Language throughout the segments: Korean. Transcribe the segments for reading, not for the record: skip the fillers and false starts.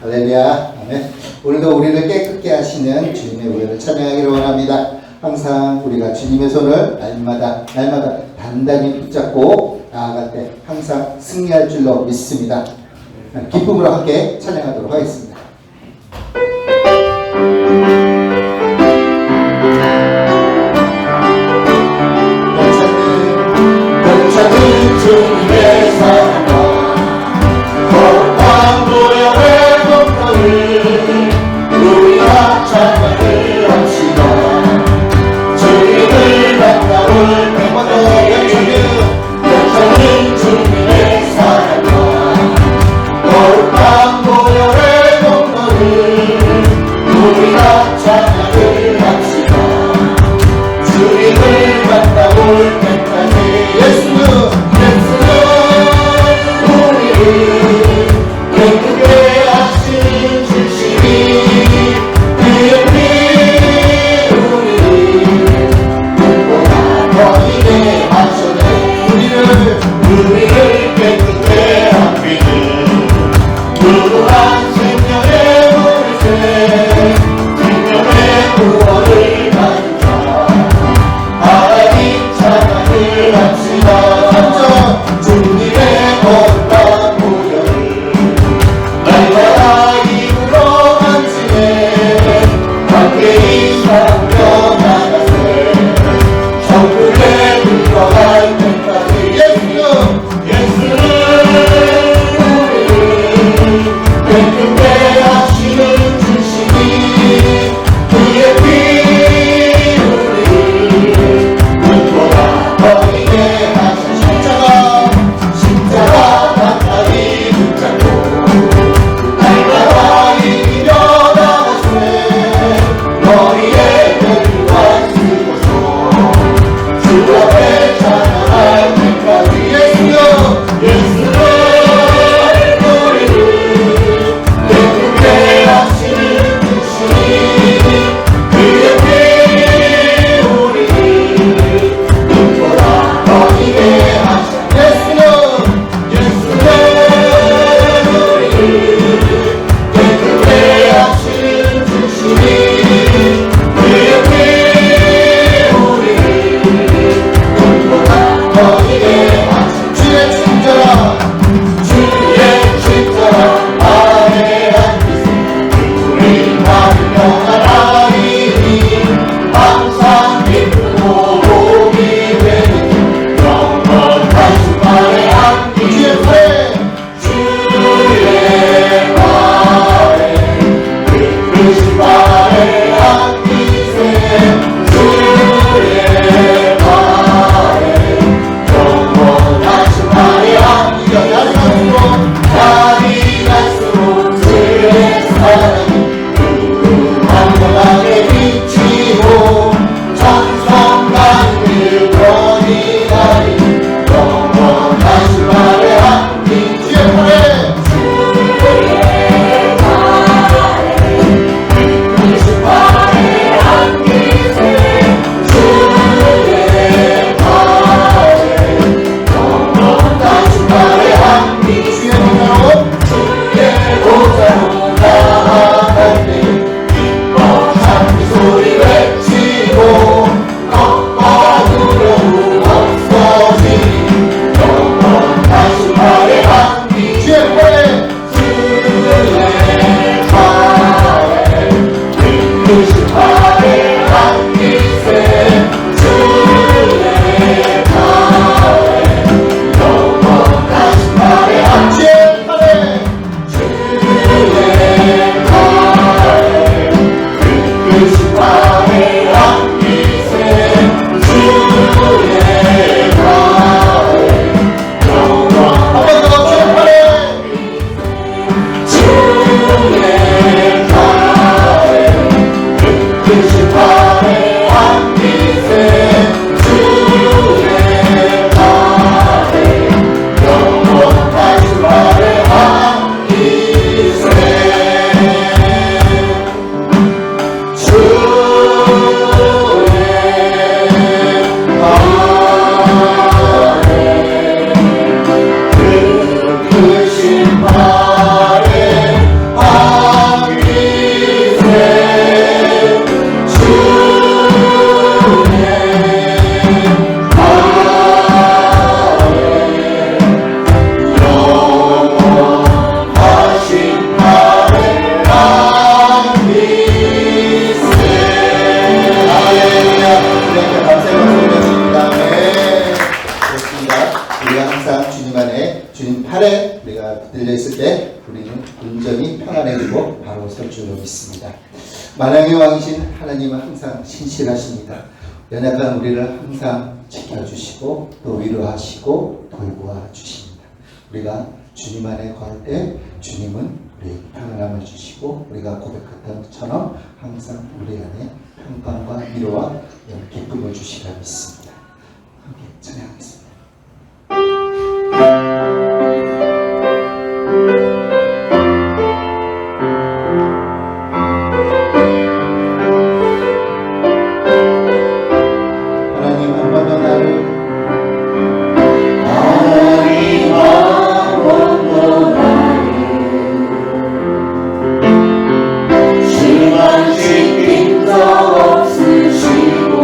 할렐루야. 아멘. 오늘도 우리를 깨끗게 하시는 주님의 우애를 찬양하기를 원합니다. 항상 우리가 주님의 손을 날마다 단단히 붙잡고 나아갈 때 항상 승리할 줄로 믿습니다. 기쁨으로 함께 찬양하도록 하겠습니다. 열차는 주님의 사랑과 거룩한 보혈의 공로를 우리가 찬양을 합시다. 주님을 만나올 때마다 열차는 주님의 사랑과 거룩한 보혈의 공로를 우리가 찬양을 합시다. 주님을 만나올 때까지 예수는 우리를 깨끗게 하신 주시니 그의 피 우리를 눈보다 거리게 하셨네. 우리를 깨끗게 하기는 무한 생명의 물새 생명의 구원을 받은 자 하나님 찬양을 합시다. 주님의 거룩한 보혈을 날마다 입으로 만지네. 밖에 사랑며 나가세 천국에 들어갈 때까지 예수는 우리를 깨끗게 하시는 주시니 그의 피 우리를 눈보다 버리게 하신 십자가 가까이 붙잡고 날마다 이기며 나가세 머리에 뼈들과 쓰고서 주 앞에 찬양할 때까지 예수는 우리를 평안해지고 바로 설 줄로 믿습니다. 만왕의 왕이신 하나님은 항상 신실하십니다. 연약한 우리를 항상 지켜주시고 또 위로하시고 돌보아 주십니다. 우리가 주님 안에 거할 때 주님은 우리에게 평안함을 주시고 우리가 고백했던 것처럼 항상 우리 안에 평강과 위로와 기쁨을 주시라 믿습니다. 함께 찬양하겠습니다. 하나님 한 번 더 나를 시간씩 빈적 없으시고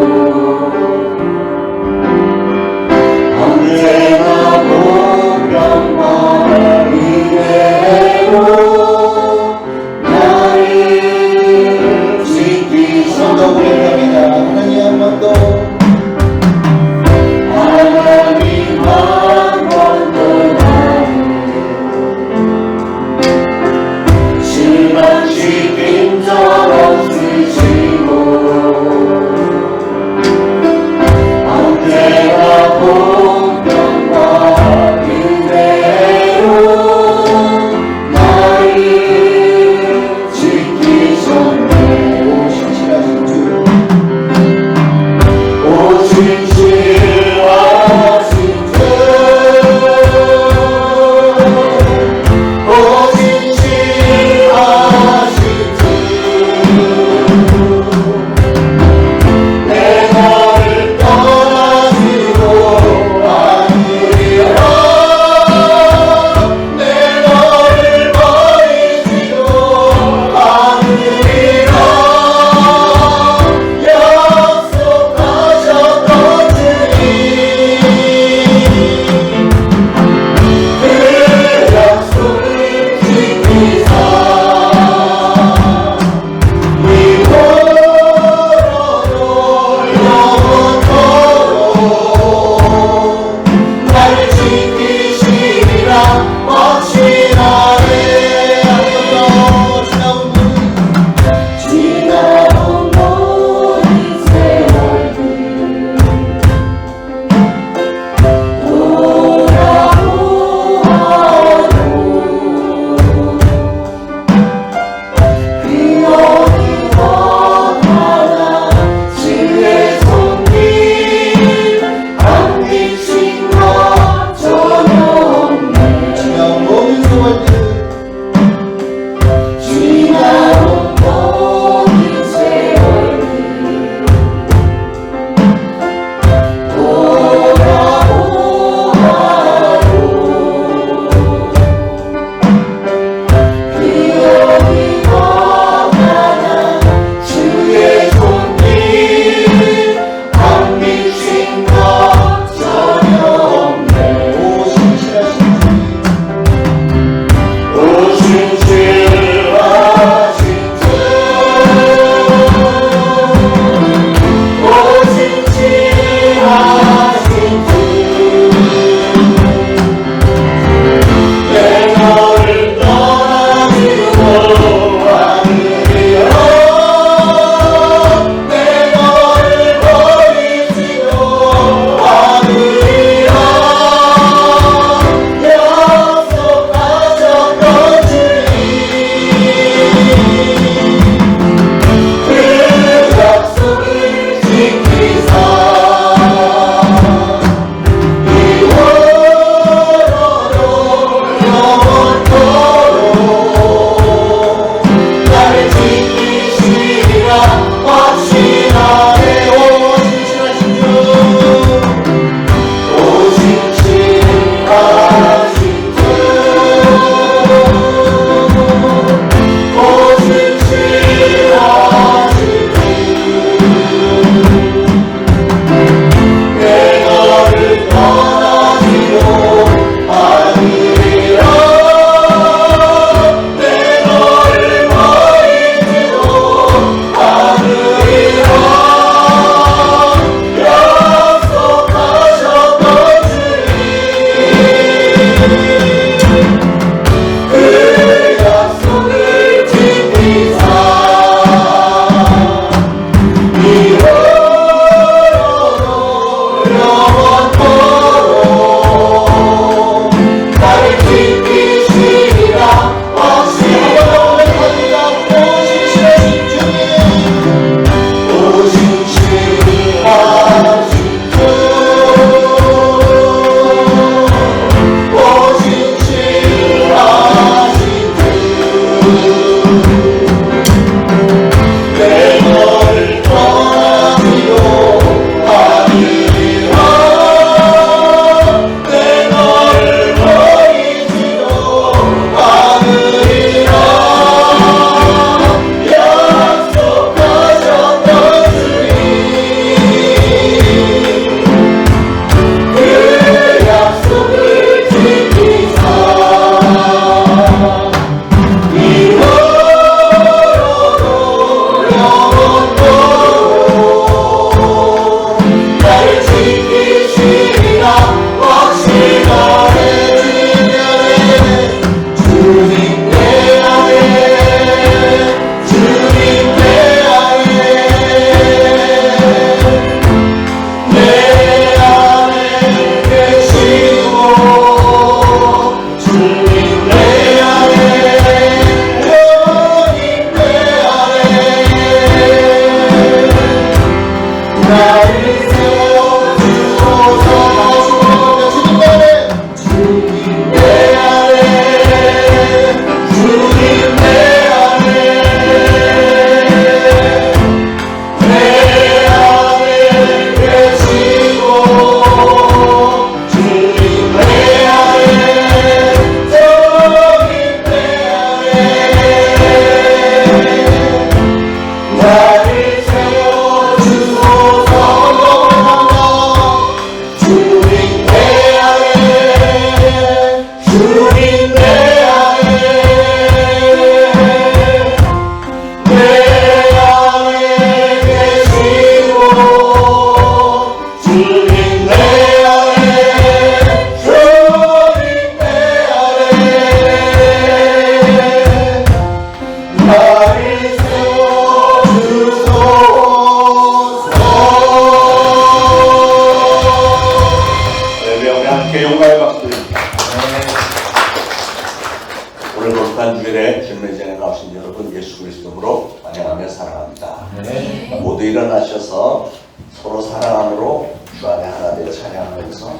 전에 나오신 여러분 예수 그리스도로 환영하며 사랑합니다. 네. 모두 일어나셔서 서로 사랑함으로 주 안에 하나 되어 찬양하면서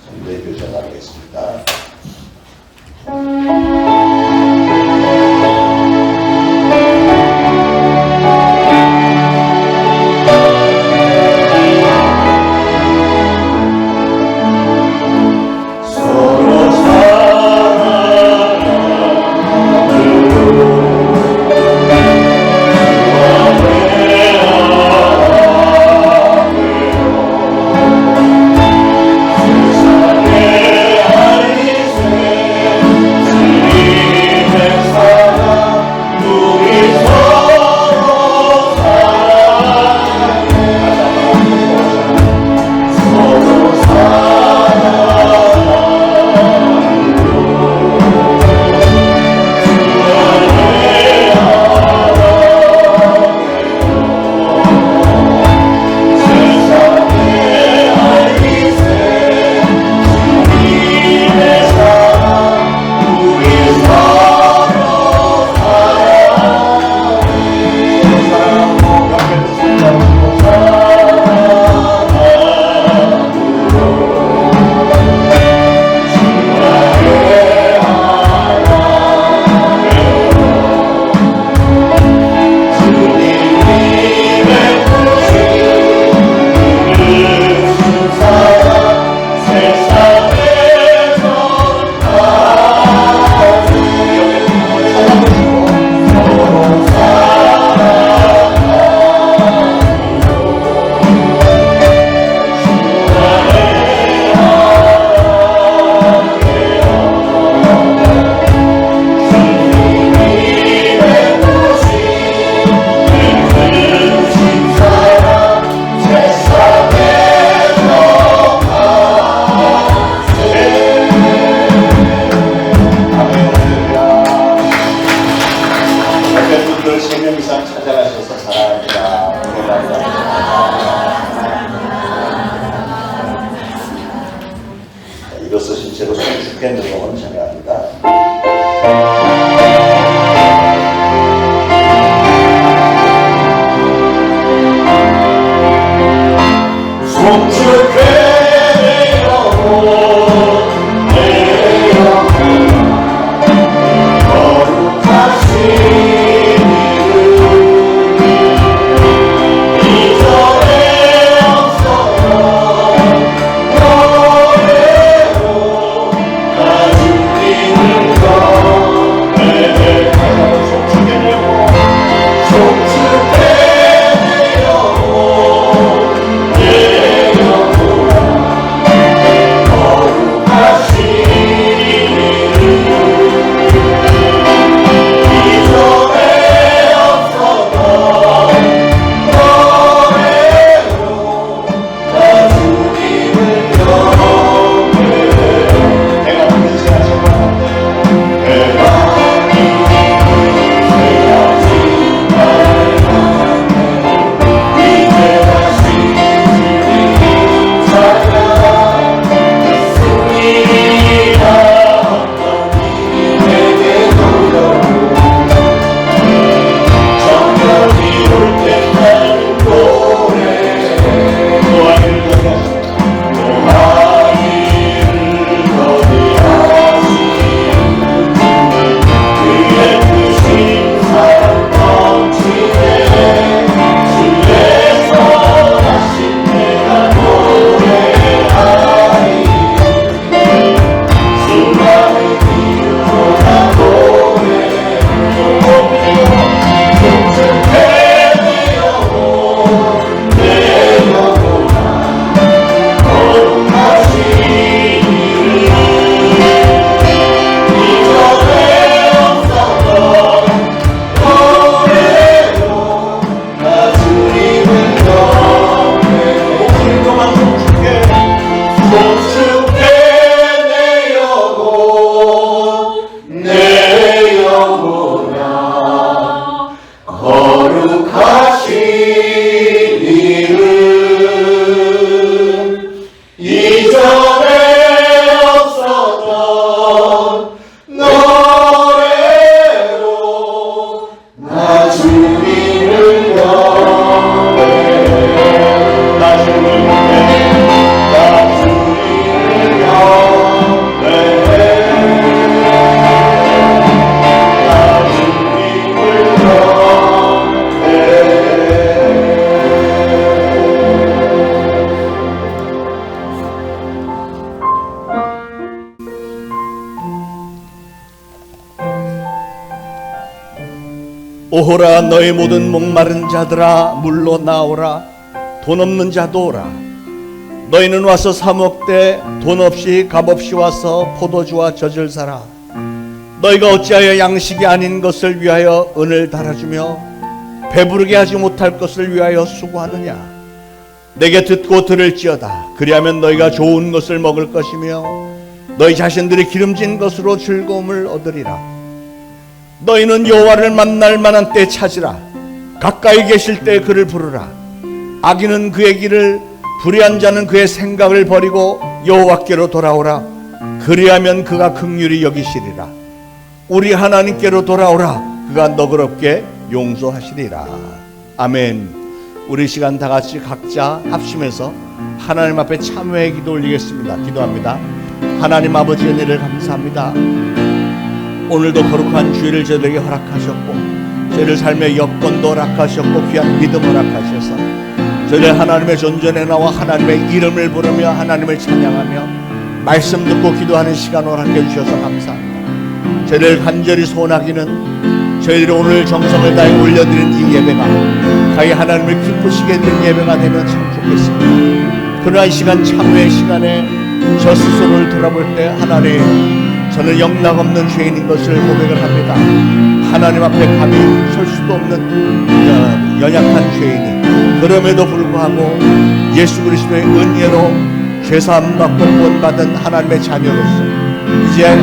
성도의 교제 나누겠습니다. 일어서신 채로 성축해 누명은 찬양합니다. 이전에 없었던 노래로 오호라 너희 모든 목마른 자들아 물로 나오라. 돈 없는 자도 오라. 너희는 와서 사 먹되 돈 없이 값 없이 와서 포도주와 젖을 사라. 너희가 어찌하여 양식이 아닌 것을 위하여 은을 달아주며 배부르게 하지 못할 것을 위하여 수고하느냐. 내게 듣고 들을지어다. 그리하면 너희가 좋은 것을 먹을 것이며 너희 자신들이 기름진 것으로 즐거움을 얻으리라. 너희는 여호와를 만날 만한 때 찾으라. 가까이 계실 때 그를 부르라. 악인은 그의 길을, 불의한 자는 그의 생각을 버리고 여호와께로 돌아오라. 그리하면 그가 긍휼히 여기시리라. 우리 하나님께로 돌아오라. 그가 너그럽게 용서하시리라. 아멘. 우리 시간 다 같이 각자 합심해서 하나님 앞에 참회의 기도 올리겠습니다. 기도합니다. 하나님 아버지 은혜를 감사합니다. 오늘도 거룩한 주일을 저희에게 허락하셨고 저희를 삶의 여건도 허락하셨고 귀한 믿음 허락하셔서 저희를 하나님의 존전에 나와 하나님의 이름을 부르며 하나님을 찬양하며 말씀 듣고 기도하는 시간 허락해 주셔서 감사합니다. 저희를 간절히 소원하기는 저희들이 오늘 정성을 다해 올려드린 이 예배가 가히 하나님을 기쁘시게 드린 예배가 되면 참 좋겠습니다. 그러한 시간 참회의 시간에 저 스스로를 돌아볼 때 하나님, 저는 영락없는 죄인인 것을 고백을 합니다. 하나님 앞에 감히 설 수도 없는 연약한 죄인이 그럼에도 불구하고 예수 그리스도의 은혜로 죄사함 받고 구원받은 하나님의 자녀로서 이제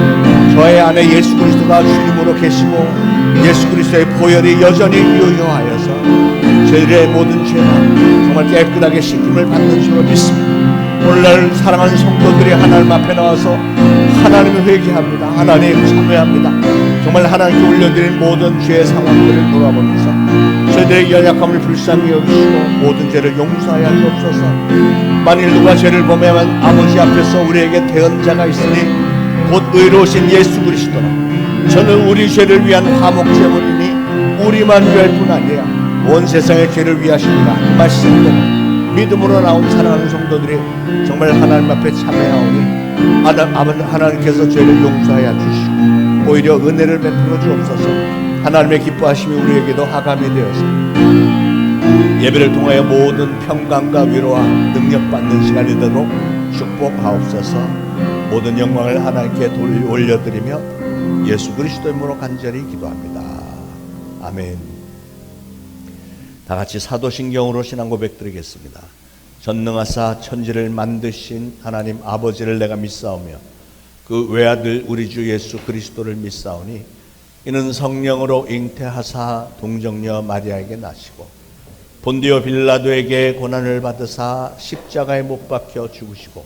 저의 안에 예수 그리스도가 주님으로 계시고 예수 그리스도의 보혈이 여전히 유효하여서 저희의 모든 죄가 정말 깨끗하게 씻김을 받는 줄로 믿습니다. 오늘날 사랑하는 성도들이 하나님 앞에 나와서 하나님을 회개합니다. 하나님 참회합니다. 정말 하나님께 올려드린 모든 죄의 상황들을 돌아보면서 저희들의 연약함을 불쌍히 여기시고 모든 죄를 용서하여 주옵소서. 만일 누가 죄를 범하면 아버지 앞에서 우리에게 대언자가 있으니 곧 의로우신 예수 그리스도라. 저는 우리 죄를 위한 화목제물이니 우리만 위할 뿐 아니라 온 세상의 죄를 위하십니다. 이 말씀대로 믿음으로 나온 사랑하는 성도들이 정말 하나님 앞에 참회하오니 하나님께서 죄를 용서하여 주시고 오히려 은혜를 베풀어 주옵소서. 하나님의 기뻐하심이 우리에게도 하감이 되어서 예배를 통하여 모든 평강과 위로와 능력 받는 시간이 되도록 축복하옵소서. 모든 영광을 하나님께 올려드리며 예수 그리스도의 이름으로 간절히 기도합니다. 아멘. 다 같이 사도신경으로 신앙 고백 드리겠습니다. 전능하사 천지를 만드신 하나님 아버지를 내가 믿사오며 그 외아들 우리 주 예수 그리스도를 믿사오니 이는 성령으로 잉태하사 동정녀 마리아에게 나시고 본디오 빌라도에게 고난을 받으사 십자가에 못 박혀 죽으시고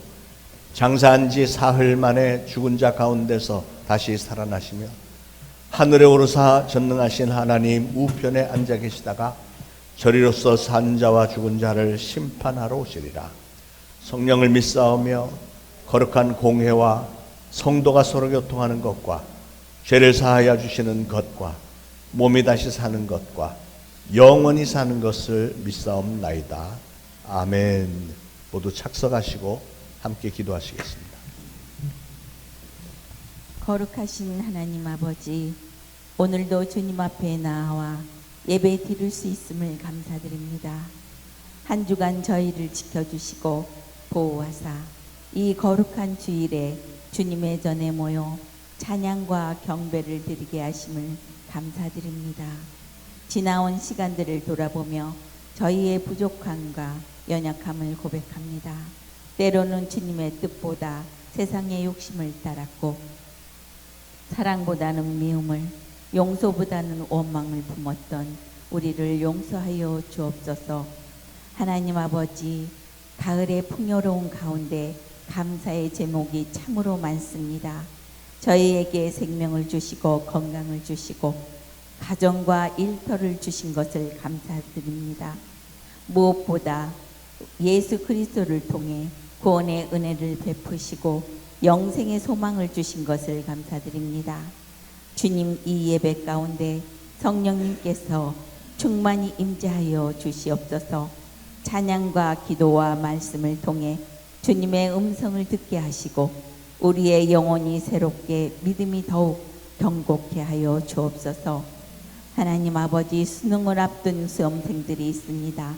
장사한 지 사흘 만에 죽은 자 가운데서 다시 살아나시며 하늘에 오르사 전능하신 하나님 우편에 앉아 계시다가 저리로서 산 자와 죽은 자를 심판하러 오시리라. 성령을 믿사오며 거룩한 공회와 성도가 서로 교통하는 것과 죄를 사하여 주시는 것과 몸이 다시 사는 것과 영원히 사는 것을 믿사옵나이다. 아멘. 모두 착석하시고 함께 기도하시겠습니다. 거룩하신 하나님 아버지, 오늘도 주님 앞에 나와 예배 드릴 수 있음을 감사드립니다. 한 주간 저희를 지켜주시고 보호하사 이 거룩한 주일에 주님의 전에 모여 찬양과 경배를 드리게 하심을 감사드립니다. 지나온 시간들을 돌아보며 저희의 부족함과 연약함을 고백합니다. 때로는 주님의 뜻보다 세상의 욕심을 따랐고 사랑보다는 미움을, 용서보다는 원망을 품었던 우리를 용서하여 주옵소서. 하나님 아버지, 가을의 풍요로운 가운데 감사의 제목이 참으로 많습니다. 저희에게 생명을 주시고 건강을 주시고 가정과 일터를 주신 것을 감사드립니다. 무엇보다 예수 그리스도를 통해 구원의 은혜를 베푸시고 영생의 소망을 주신 것을 감사드립니다. 주님, 이 예배 가운데 성령님께서 충만히 임재하여 주시옵소서. 찬양과 기도와 말씀을 통해 주님의 음성을 듣게 하시고 우리의 영혼이 새롭게 믿음이 더욱 경고케 하여 주옵소서. 하나님 아버지, 수능을 앞둔 수험생들이 있습니다.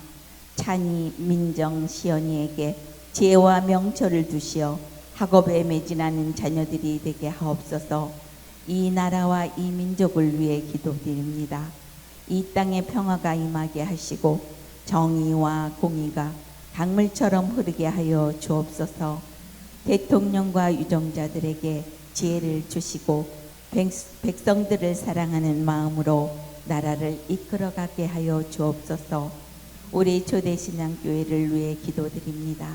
찬이, 민정, 시연이에게 지혜와 명철을 주시어 학업에 매진하는 자녀들이 되게 하옵소서. 이 나라와 이 민족을 위해 기도드립니다. 이 땅에 평화가 임하게 하시고 정의와 공의가 강물처럼 흐르게 하여 주옵소서. 대통령과 유정자들에게 지혜를 주시고 백성들을 사랑하는 마음으로 나라를 이끌어가게 하여 주옵소서. 우리 초대신앙교회를 위해 기도드립니다.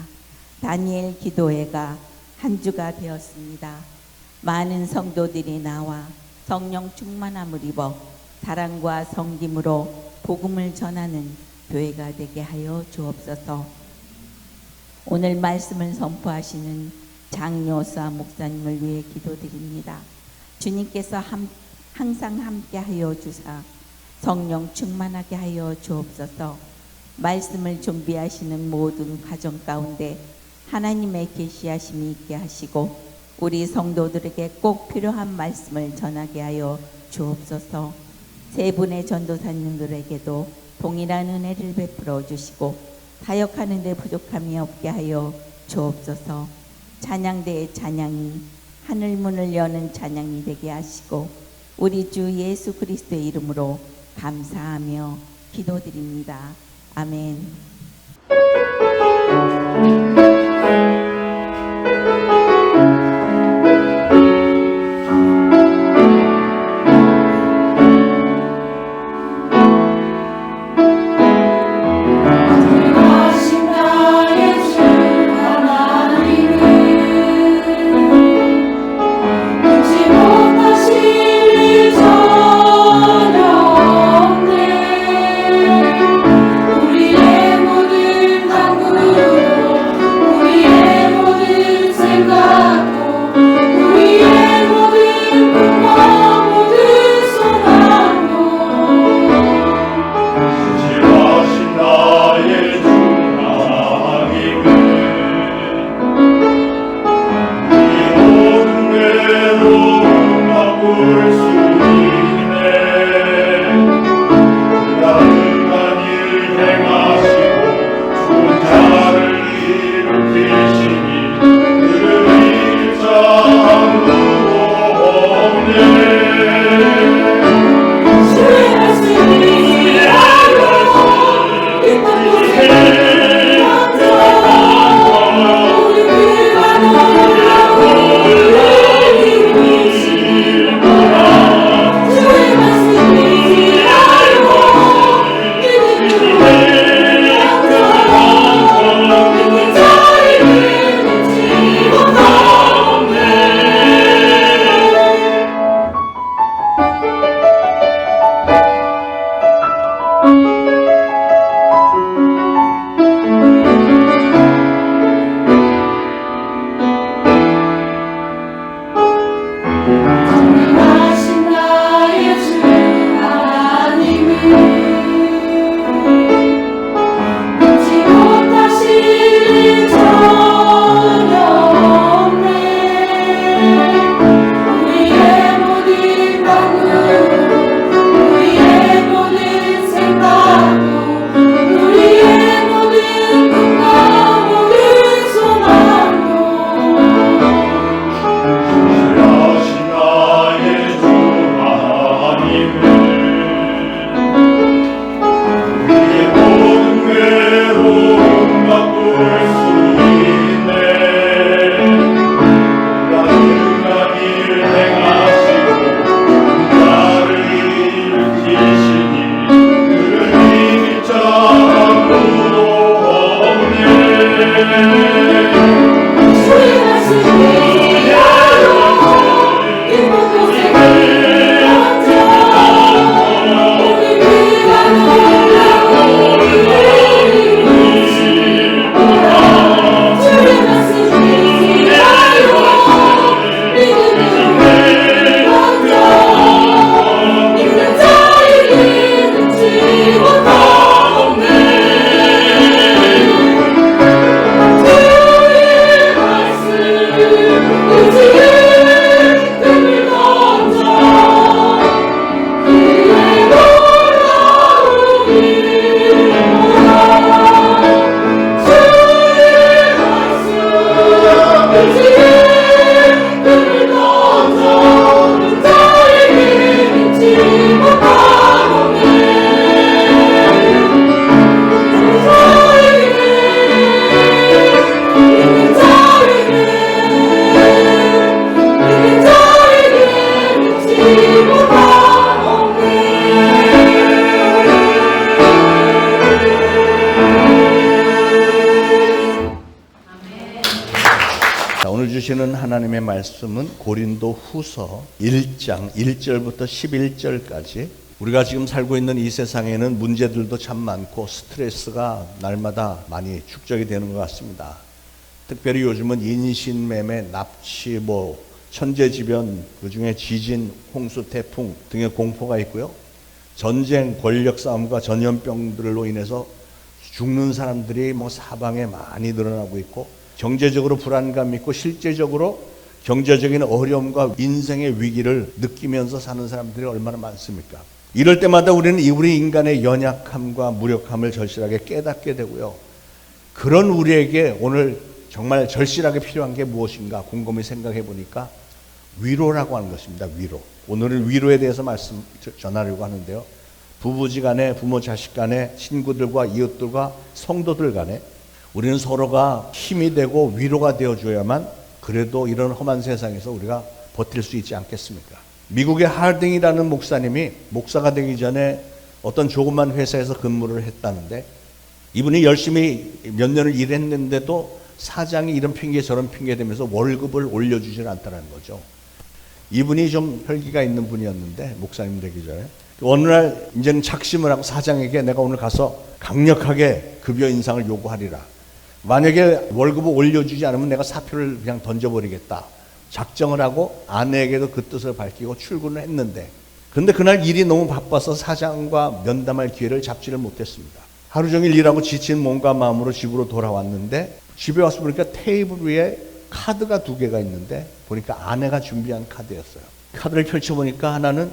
다니엘 기도회가 한 주가 되었습니다. 많은 성도들이 나와 성령 충만함을 입어 사랑과 섬김으로 복음을 전하는 교회가 되게 하여 주옵소서. 오늘 말씀을 선포하시는 장요사 목사님을 위해 기도드립니다. 주님께서 항상 함께 하여 주사 성령 충만하게 하여 주옵소서. 말씀을 준비하시는 모든 가정 가운데 하나님의 계시하심이 있게 하시고 우리 성도들에게 꼭 필요한 말씀을 전하게 하여 주옵소서. 세 분의 전도사님들에게도 동일한 은혜를 베풀어 주시고 사역하는 데 부족함이 없게 하여 주옵소서. 찬양대의 찬양이 하늘문을 여는 찬양이 되게 하시고 우리 주 예수 그리스도의 이름으로 감사하며 기도드립니다. 아멘. 우리의 모든 강구 주시는 하나님의 말씀은 고린도 후서 1장 1절부터 11절까지. 우리가 지금 살고 있는 이 세상에는 문제들도 참 많고 스트레스가 날마다 많이 축적이 되는 것 같습니다. 특별히 요즘은 인신매매, 납치, 천재지변, 그중에 지진, 홍수, 태풍 등의 공포가 있고요. 전쟁, 권력 싸움과 전염병들로 인해서 죽는 사람들이 사방에 많이 늘어나고 있고, 경제적으로 불안감 있고, 실제적으로 경제적인 어려움과 인생의 위기를 느끼면서 사는 사람들이 얼마나 많습니까? 이럴 때마다 우리는 우리 인간의 연약함과 무력함을 절실하게 깨닫게 되고요. 그런 우리에게 오늘 정말 절실하게 필요한 게 무엇인가 곰곰이 생각해 보니까 위로라고 하는 것입니다. 위로. 오늘은 위로에 대해서 말씀 전하려고 하는데요. 부부지간에, 부모 자식간에, 친구들과 이웃들과 성도들 간에 우리는 서로가 힘이 되고 위로가 되어줘야만 그래도 이런 험한 세상에서 우리가 버틸 수 있지 않겠습니까? 미국의 하딩이라는 목사님이 목사가 되기 전에 어떤 조그만 회사에서 근무를 했다는데, 이분이 열심히 몇 년을 일했는데도 사장이 이런 핑계 저런 핑계 대면서 월급을 올려주질 않다는 거죠. 이분이 좀 혈기가 있는 분이었는데, 목사님 되기 전에 어느 날 이제는 작심을 하고 사장에게 내가 오늘 가서 강력하게 급여 인상을 요구하리라. 만약에 월급을 올려주지 않으면 내가 사표를 그냥 던져버리겠다. 작정을 하고 아내에게도 그 뜻을 밝히고 출근을 했는데, 그런데 그날 일이 너무 바빠서 사장과 면담할 기회를 잡지를 못했습니다. 하루 종일 일하고 지친 몸과 마음으로 집으로 돌아왔는데, 집에 와서 보니까 테이블 위에 카드가 2개가 있는데, 보니까 아내가 준비한 카드였어요. 카드를 펼쳐보니까 하나는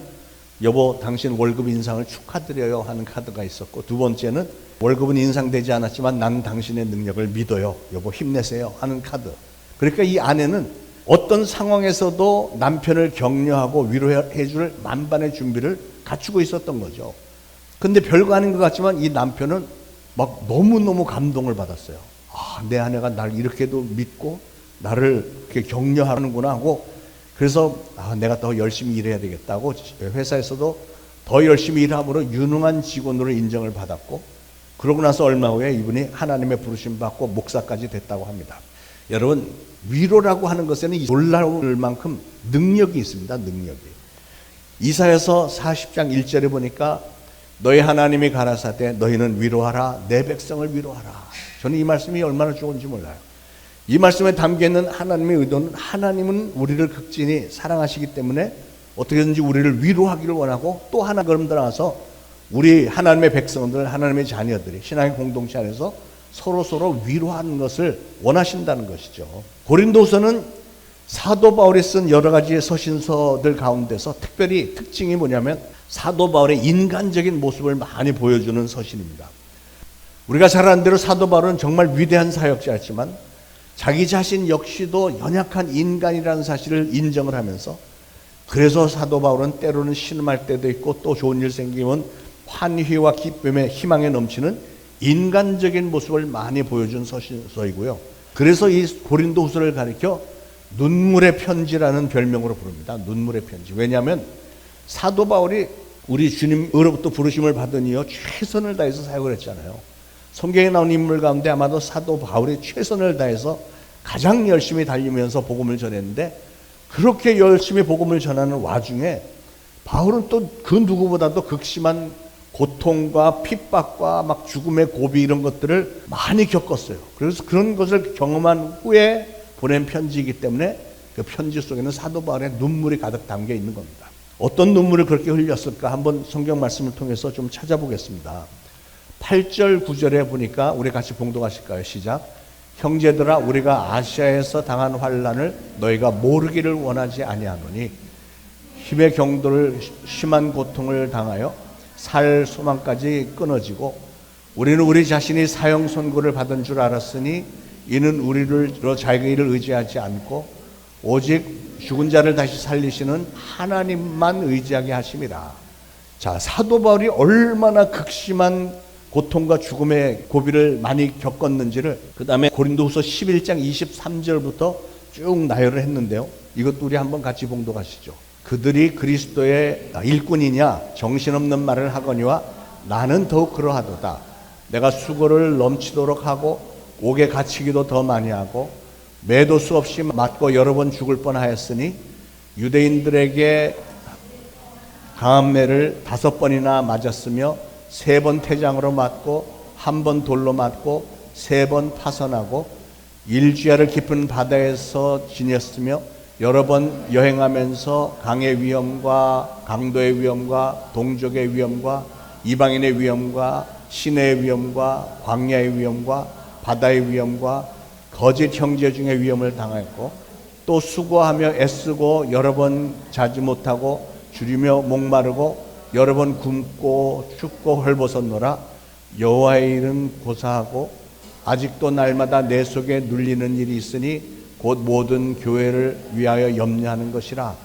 여보 당신 월급 인상을 축하드려요 하는 카드가 있었고, 두 번째는 월급은 인상되지 않았지만 난 당신의 능력을 믿어요, 여보 힘내세요 하는 카드. 그러니까 이 아내는 어떤 상황에서도 남편을 격려하고 위로해 줄 만반의 준비를 갖추고 있었던 거죠. 근데 별거 아닌 것 같지만 이 남편은 막 너무너무 감동을 받았어요. 내 아내가 날 이렇게도 믿고 나를 이렇게 격려하는구나 하고, 그래서 내가 더 열심히 일해야 되겠다고 회사에서도 더 열심히 일함으로 유능한 직원으로 인정을 받았고, 그러고 나서 얼마 후에 이분이 하나님의 부르심 받고 목사까지 됐다고 합니다. 여러분, 위로라고 하는 것에는 놀라울 만큼 능력이 있습니다. 능력이. 이사야서 40장 1절에 보니까 너희 하나님이 가라사대 너희는 위로하라, 내 백성을 위로하라. 저는 이 말씀이 얼마나 좋은지 몰라요. 이 말씀에 담겨있는 하나님의 의도는, 하나님은 우리를 극진히 사랑하시기 때문에 어떻게든지 우리를 위로하기를 원하고, 또 하나 그럼 들어가서 우리 하나님의 백성들, 하나님의 자녀들이 신앙의 공동체 안에서 서로 위로하는 것을 원하신다는 것이죠. 고린도후서는 사도 바울이 쓴 여러 가지의 서신서들 가운데서 특별히 특징이 뭐냐면, 사도 바울의 인간적인 모습을 많이 보여주는 서신입니다. 우리가 잘 아는 대로 사도 바울은 정말 위대한 사역자였지만 자기 자신 역시도 연약한 인간이라는 사실을 인정을 하면서, 그래서 사도 바울은 때로는 신음할 때도 있고, 또 좋은 일 생기면 환희와 기쁨에 희망에 넘치는 인간적인 모습을 많이 보여준 서신서이고요. 그래서 이 고린도후서를 가리켜 눈물의 편지라는 별명으로 부릅니다. 눈물의 편지. 왜냐하면 사도 바울이 우리 주님으로부터 부르심을 받은 이후 최선을 다해서 사역을 했잖아요. 성경에 나온 인물 가운데 아마도 사도 바울이 최선을 다해서 가장 열심히 달리면서 복음을 전했는데, 그렇게 열심히 복음을 전하는 와중에 바울은 또 그 누구보다도 극심한 고통과 핍박과 막 죽음의 고비 이런 것들을 많이 겪었어요. 그래서 그런 것을 경험한 후에 보낸 편지이기 때문에 그 편지 속에는 사도 바울의 눈물이 가득 담겨 있는 겁니다. 어떤 눈물을 그렇게 흘렸을까 한번 성경 말씀을 통해서 좀 찾아보겠습니다. 8절 9절에 보니까 우리 같이 봉독하실까요? 시작. 형제들아, 우리가 아시아에서 당한 환난을 너희가 모르기를 원하지 아니하노니 힘의 경도를 심한 고통을 당하여 살 소망까지 끊어지고, 우리는 우리 자신이 사형 선고를 받은 줄 알았으니 이는 우리를 자기를 의지하지 않고 오직 죽은 자를 다시 살리시는 하나님만 의지하게 하심이라. 자, 사도 바울이 얼마나 극심한 고통과 죽음의 고비를 많이 겪었는지를 그 다음에 고린도후서 11장 23절부터 쭉 나열을 했는데요. 이것도 우리 한번 같이 봉독하시죠. 그들이 그리스도의 일꾼이냐 정신없는 말을 하거니와 나는 더욱 그러하도다. 내가 수고를 넘치도록 하고 옥에 갇히기도 더 많이 하고 매도 수 없이 맞고 여러 번 죽을 뻔하였으니 유대인들에게 강한 매를 5번이나 맞았으며 3번 태장으로 맞고 1번 돌로 맞고 3번 파선하고 일주야를 깊은 바다에서 지냈으며 여러 번 여행하면서 강의 위험과 강도의 위험과 동족의 위험과 이방인의 위험과 시내의 위험과 광야의 위험과 바다의 위험과 거짓 형제 중의 위험을 당했고 또 수고하며 애쓰고 여러 번 자지 못하고 줄이며 목마르고 여러 번 굶고 춥고 헐벗었노라. 여호와의 일은 고사하고 아직도 날마다 내 속에 눌리는 일이 있으니 곧 모든 교회를 위하여 염려하는 것이라.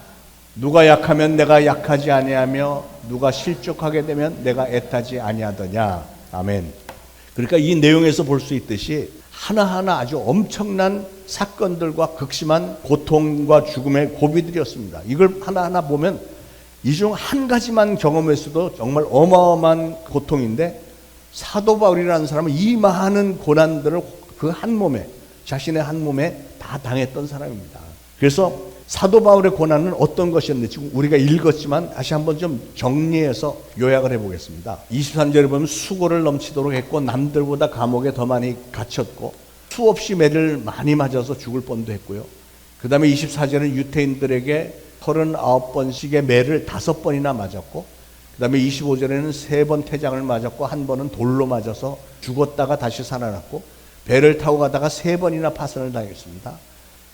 누가 약하면 내가 약하지 아니하며 누가 실족하게 되면 내가 애타지 아니하더냐. 아멘. 그러니까 이 내용에서 볼 수 있듯이 하나하나 아주 엄청난 사건들과 극심한 고통과 죽음의 고비들이었습니다. 이걸 하나하나 보면 이 중 한 가지만 경험했어도 정말 어마어마한 고통인데, 사도 바울이라는 사람은 이 많은 고난들을 그 한 몸에, 자신의 한 몸에 다 당했던 사람입니다. 그래서 사도 바울의 고난은 어떤 것이었는지 지금 우리가 읽었지만 다시 한번 좀 정리해서 요약을 해보겠습니다. 23절에 보면 수고를 넘치도록 했고 남들보다 감옥에 더 많이 갇혔고 수없이 매를 많이 맞아서 죽을 뻔도 했고요. 그 다음에 24절은 유태인들에게 39번씩의 매를 5번이나 맞았고, 그 다음에 25절에는 3번 태장을 맞았고 1번은 돌로 맞아서 죽었다가 다시 살아났고, 배를 타고 가다가 3번이나 파선을 당했습니다.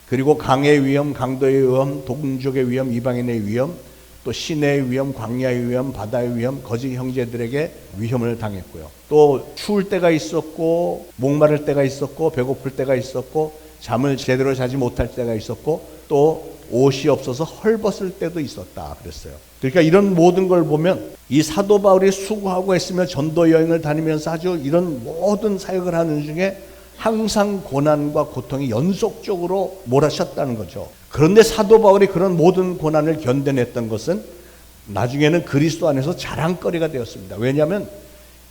그리고 강의 위험, 강도의 위험, 동족의 위험, 이방인의 위험, 또 시내의 위험, 광야의 위험, 바다의 위험, 거짓 형제들에게 위험을 당했고요. 또 추울 때가 있었고 목마를 때가 있었고 배고플 때가 있었고 잠을 제대로 자지 못할 때가 있었고 또 옷이 없어서 헐벗을 때도 있었다 그랬어요. 그러니까 이런 모든 걸 보면 이 사도 바울이 수고하고 했으며 전도 여행을 다니면서 아주 이런 모든 사역을 하는 중에 항상 고난과 고통이 연속적으로 몰아쳤다는 거죠. 그런데 사도 바울이 그런 모든 고난을 견뎌냈던 것은 나중에는 그리스도 안에서 자랑거리가 되었습니다. 왜냐하면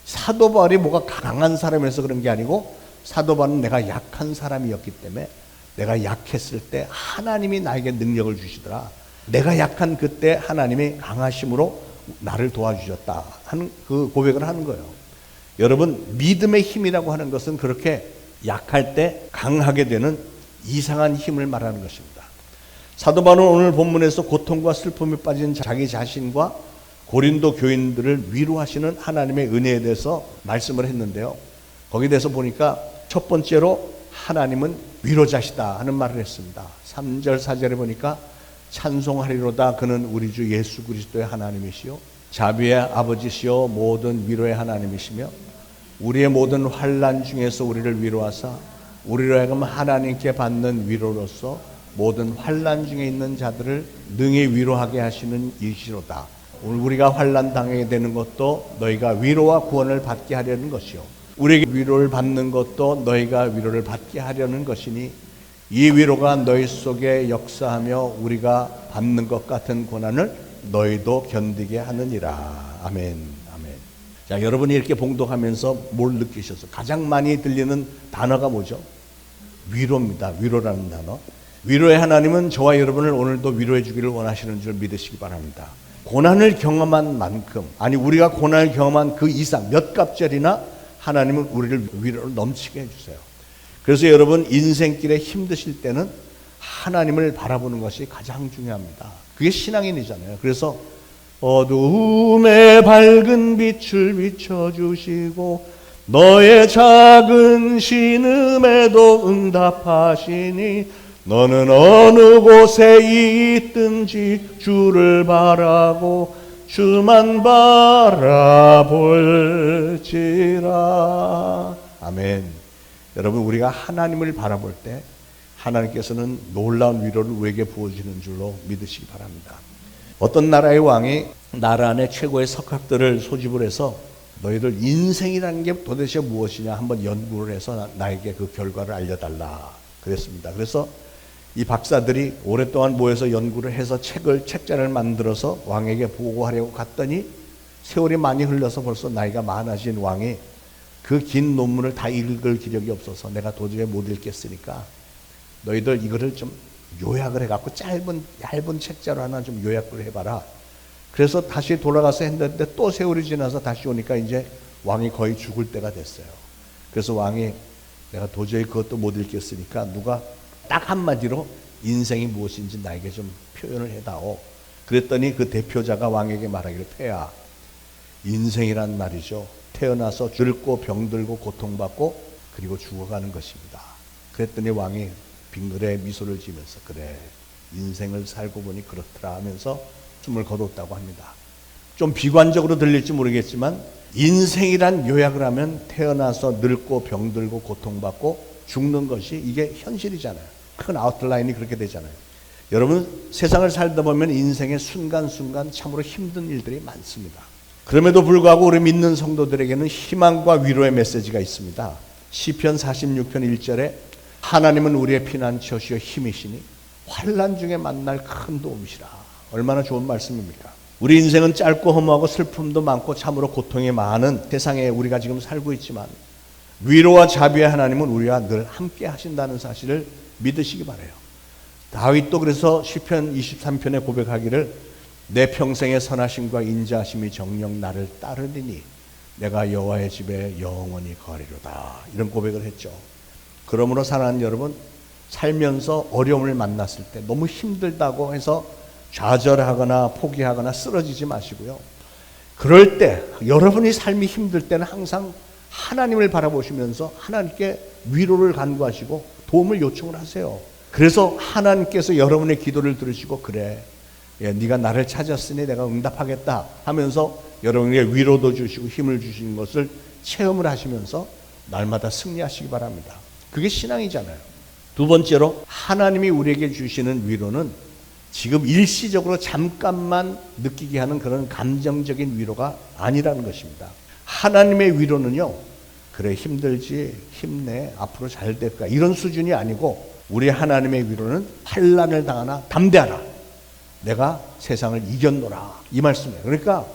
사도 바울이 뭐가 강한 사람이라서 그런 게 아니고 사도 바울은 내가 약한 사람이었기 때문에 내가 약했을 때 하나님이 나에게 능력을 주시더라. 내가 약한 그때 하나님이 강하심으로 나를 도와주셨다 하는 그 고백을 하는 거예요. 여러분, 믿음의 힘이라고 하는 것은 그렇게 약할 때 강하게 되는 이상한 힘을 말하는 것입니다. 사도 바울은 오늘 본문에서 고통과 슬픔에 빠진 자기 자신과 고린도 교인들을 위로하시는 하나님의 은혜에 대해서 말씀을 했는데요. 거기에 대해서 보니까 첫 번째로 하나님은 위로자시다 하는 말을 했습니다. 3절 4절에 보니까 찬송하리로다 그는 우리 주 예수 그리스도의 하나님이시요 자비의 아버지시요 모든 위로의 하나님이시며 우리의 모든 환난 중에서 우리를 위로하사 우리로 하여금 하나님께 받는 위로로서 모든 환난 중에 있는 자들을 능히 위로하게 하시는 이시로다. 오늘 우리가 환난 당하게 되는 것도 너희가 위로와 구원을 받게 하려는 것이요 우리에게 위로를 받는 것도 너희가 위로를 받게 하려는 것이니 이 위로가 너희 속에 역사하며 우리가 받는 것 같은 고난을 너희도 견디게 하느니라. 아멘. 아멘. 자, 여러분이 이렇게 봉독하면서 뭘 느끼셨어요? 가장 많이 들리는 단어가 뭐죠? 위로입니다. 위로라는 단어. 위로의 하나님은 저와 여러분을 오늘도 위로해 주기를 원하시는 줄 믿으시기 바랍니다. 고난을 경험한 만큼, 아니 우리가 고난을 경험한 그 이상 몇 갑절이나 하나님은 우리를 위로를 넘치게 해주세요. 그래서 여러분 인생길에 힘드실 때는 하나님을 바라보는 것이 가장 중요합니다. 그게 신앙인이잖아요. 그래서 어두움에 밝은 빛을 비춰주시고 너의 작은 신음에도 응답하시니 너는 어느 곳에 있든지 주를 바라고 주만 바라볼지라. 아멘. 여러분, 우리가 하나님을 바라볼 때 하나님께서는 놀라운 위로를 우리에게 부어주시는 줄로 믿으시기 바랍니다. 어떤 나라의 왕이 나라 안에 최고의 석학들을 소집을 해서 너희들 인생이라는 게 도대체 무엇이냐 한번 연구를 해서 나에게 그 결과를 알려달라 그랬습니다. 그래서 이 박사들이 오랫동안 모여서 연구를 해서 책자를 만들어서 왕에게 보고하려고 갔더니 세월이 많이 흘러서 벌써 나이가 많아진 왕이 그 긴 논문을 다 읽을 기력이 없어서 내가 도저히 못 읽겠으니까 너희들 이거를 좀 요약을 해갖고 얇은 책자로 하나 좀 요약을 해봐라. 그래서 다시 돌아가서 했는데 또 세월이 지나서 다시 오니까 이제 왕이 거의 죽을 때가 됐어요. 그래서 왕이 내가 도저히 그것도 못 읽겠으니까 누가 딱 한마디로 인생이 무엇인지 나에게 좀 표현을 해다오. 그랬더니 그 대표자가 왕에게 말하기를, 폐하, 인생이란 말이죠, 태어나서 늙고 병들고 고통받고 그리고 죽어가는 것입니다. 그랬더니 왕이 빙그레 미소를 지면서 그래, 인생을 살고 보니 그렇더라 하면서 숨을 거뒀다고 합니다. 좀 비관적으로 들릴지 모르겠지만 인생이란 요약을 하면 태어나서 늙고 병들고 고통받고 죽는 것이 이게 현실이잖아요. 큰 아웃라인이 그렇게 되잖아요. 여러분, 세상을 살다 보면 인생의 순간순간 참으로 힘든 일들이 많습니다. 그럼에도 불구하고 우리 믿는 성도들에게는 희망과 위로의 메시지가 있습니다. 시편 46편 1절에 하나님은 우리의 피난처시여 힘이시니 환난 중에 만날 큰 도움이시라. 얼마나 좋은 말씀입니까? 우리 인생은 짧고 허무하고 슬픔도 많고 참으로 고통이 많은 세상에 우리가 지금 살고 있지만 위로와 자비의 하나님은 우리와 늘 함께 하신다는 사실을 믿으시기 바라요. 다윗도 그래서 시편 23편에 고백하기를 내 평생의 선하심과 인자하심이 정녕 나를 따르리니 내가 여호와의 집에 영원히 거하리로다. 이런 고백을 했죠. 그러므로 사랑하는 여러분, 살면서 어려움을 만났을 때 너무 힘들다고 해서 좌절하거나 포기하거나 쓰러지지 마시고요. 그럴 때 여러분이 삶이 힘들 때는 항상 하나님을 바라보시면서 하나님께 위로를 간구하시고 도움을 요청을 하세요. 그래서 하나님께서 여러분의 기도를 들으시고 그래, 네가 나를 찾았으니 내가 응답하겠다 하면서 여러분에게 위로도 주시고 힘을 주시는 것을 체험을 하시면서 날마다 승리하시기 바랍니다. 그게 신앙이잖아요. 두 번째로 하나님이 우리에게 주시는 위로는 지금 일시적으로 잠깐만 느끼게 하는 그런 감정적인 위로가 아니라는 것입니다. 하나님의 위로는요, 그래 힘들지, 힘내, 앞으로 잘 될 거야, 이런 수준이 아니고 우리 하나님의 위로는 환난을 당하나 담대하라, 내가 세상을 이겼노라, 이 말씀이에요. 그러니까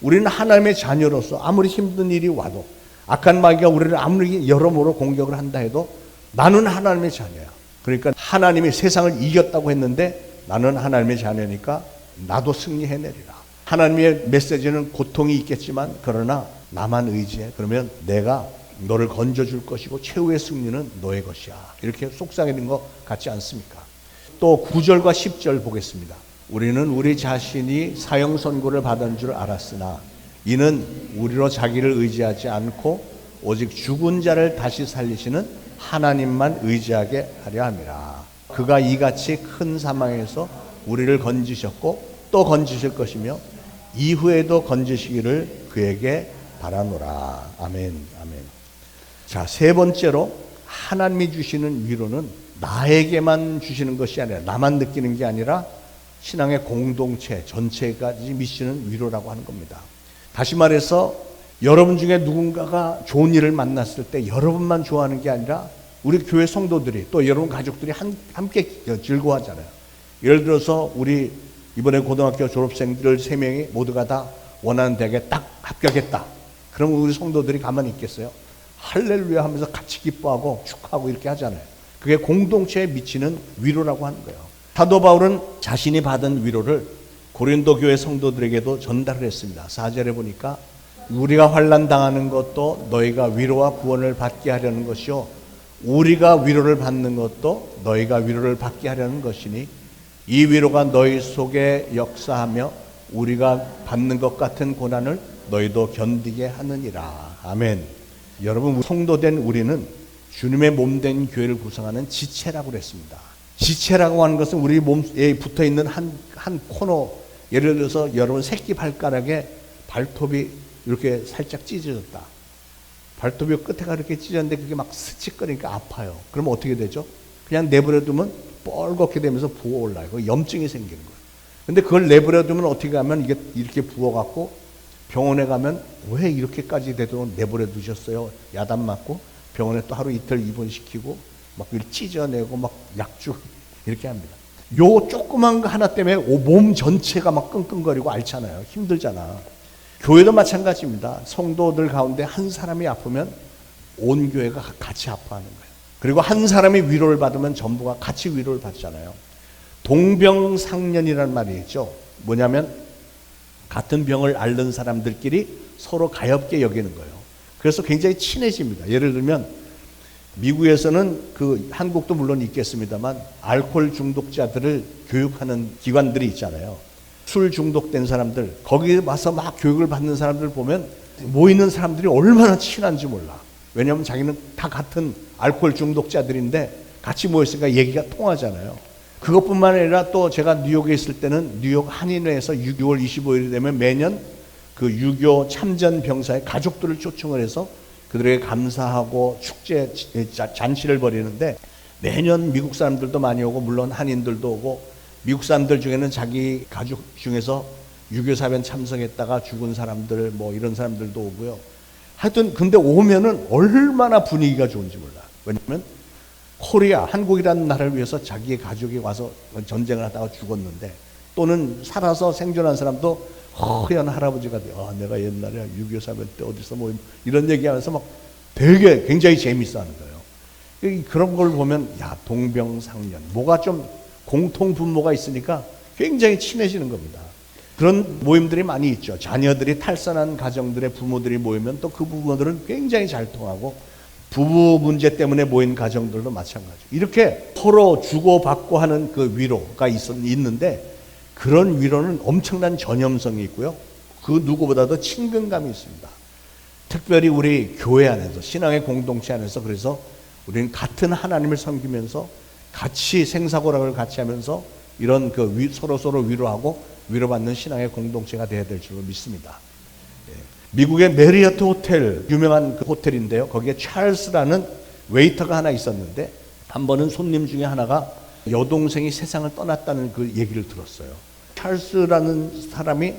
우리는 하나님의 자녀로서 아무리 힘든 일이 와도, 악한 마귀가 우리를 아무리 여러모로 공격을 한다 해도 나는 하나님의 자녀야. 그러니까 하나님이 세상을 이겼다고 했는데 나는 하나님의 자녀니까 나도 승리해내리라. 하나님의 메시지는 고통이 있겠지만 그러나 나만 의지해. 그러면 내가 너를 건져줄 것이고 최후의 승리는 너의 것이야. 이렇게 속삭이는 것 같지 않습니까? 또 9절과 10절 보겠습니다. 우리는 우리 자신이 사형 선고를 받은 줄 알았으나 이는 우리로 자기를 의지하지 않고 오직 죽은 자를 다시 살리시는 하나님만 의지하게 하려 함이라. 그가 이같이 큰 사망에서 우리를 건지셨고 또 건지실 것이며 이후에도 건지시기를 그에게 바라노라. 아멘, 아멘. 자, 세 번째로 하나님이 주시는 위로는 나에게만 주시는 것이 아니라, 나만 느끼는 게 아니라 신앙의 공동체 전체까지 미치는 위로라고 하는 겁니다. 다시 말해서 여러분 중에 누군가가 좋은 일을 만났을 때 여러분만 좋아하는 게 아니라 우리 교회 성도들이 또 여러분 가족들이 함께 즐거워하잖아요. 예를 들어서 우리 이번에 고등학교 졸업생들 3명이 모두가 다 원하는 대학에 딱 합격했다. 그러면 우리 성도들이 가만히 있겠어요? 할렐루야 하면서 같이 기뻐하고 축하하고 이렇게 하잖아요. 그게 공동체에 미치는 위로라고 하는 거예요. 사도 바울은 자신이 받은 위로를 고린도 교회 성도들에게도 전달을 했습니다. 4절에 보니까 우리가 환난 당하는 것도 너희가 위로와 구원을 받게 하려는 것이요 우리가 위로를 받는 것도 너희가 위로를 받게 하려는 것이니 이 위로가 너희 속에 역사하며 우리가 받는 것 같은 고난을 너희도 견디게 하느니라. 아멘. 여러분, 성도된 우리는 주님의 몸된 교회를 구성하는 지체라고 그랬습니다. 지체라고 하는 것은 우리 몸에 붙어있는 한 코너, 예를 들어서 여러분 새끼 발가락에 발톱이 이렇게 살짝 찢어졌다. 발톱이 끝에가 이렇게 찢어졌는데 그게 막 스치거리니까 아파요. 그러면 어떻게 되죠? 그냥 내버려두면 뻘겋게 되면서 부어올라요. 염증이 생기는 거예요. 근데 그걸 내버려두면 어떻게 하면 이게 이렇게 부어갖고 병원에 가면 왜 이렇게까지 되도록 내버려두셨어요? 야단 맞고 병원에 또 하루 이틀 입원시키고 막 찢어내고 막 약주 이렇게 합니다. 요 조그만 거 하나 때문에 몸 전체가 막 끙끙거리고 앓잖아요. 힘들잖아. 교회도 마찬가지입니다. 성도들 가운데 한 사람이 아프면 온 교회가 같이 아파하는 거예요. 그리고 한 사람이 위로를 받으면 전부가 같이 위로를 받잖아요. 동병상련이라는 말이 있죠. 뭐냐면 같은 병을 앓는 사람들끼리 서로 가엾게 여기는 거예요. 그래서 굉장히 친해집니다. 예를 들면 미국에서는 한국도 물론 있겠습니다만 알코올 중독자들을 교육하는 기관들이 있잖아요. 술 중독된 사람들, 거기에 와서 막 교육을 받는 사람들 보면 모이는 사람들이 얼마나 친한지 몰라. 왜냐하면 자기는 다 같은 알코올 중독자들인데 같이 모였으니까 얘기가 통하잖아요. 그것뿐만 아니라 또 제가 뉴욕에 있을 때는 뉴욕 한인회에서 6월 25일이 되면 매년 그 유교 참전 병사의 가족들을 초청을 해서 그들에게 감사하고 축제 잔치를 벌이는데 매년 미국 사람들도 많이 오고 물론 한인들도 오고 미국 사람들 중에는 자기 가족 중에서 유교사변 참석했다가 죽은 사람들 뭐 이런 사람들도 오고요. 하여튼 근데 오면은 얼마나 분위기가 좋은지 몰라. 왜냐면 코리아, 한국이라는 나라를 위해서 자기의 가족이 와서 전쟁을 하다가 죽었는데 또는 살아서 생존한 사람도 허연 할아버지가 돼. 내가 옛날에 6.25사변 때 어디서 뭐 이런 얘기하면서 막 되게 굉장히 재밌어 하는 거예요. 그런 걸 보면 야, 동병상련. 뭐가 좀 공통 분모가 있으니까 굉장히 친해지는 겁니다. 그런 모임들이 많이 있죠. 자녀들이 탈선한 가정들의 부모들이 모이면 또 그 부모들은 굉장히 잘 통하고 부부 문제 때문에 모인 가정들도 마찬가지죠. 이렇게 서로 주고받고 하는 그 위로가 있는데 그런 위로는 엄청난 전염성이 있고요. 그 누구보다도 친근감이 있습니다. 특별히 우리 교회 안에서 신앙의 공동체 안에서 그래서 우리는 같은 하나님을 섬기면서 같이 생사고락을 같이 하면서 이런 서로 위로하고 위로받는 신앙의 공동체가 되어야 될 줄로 믿습니다. 미국의 메리어트 호텔, 유명한 그 호텔인데요. 거기에 찰스라는 웨이터가 하나 있었는데 한 번은 손님 중에 하나가 여동생이 세상을 떠났다는 그 얘기를 들었어요. 찰스라는 사람이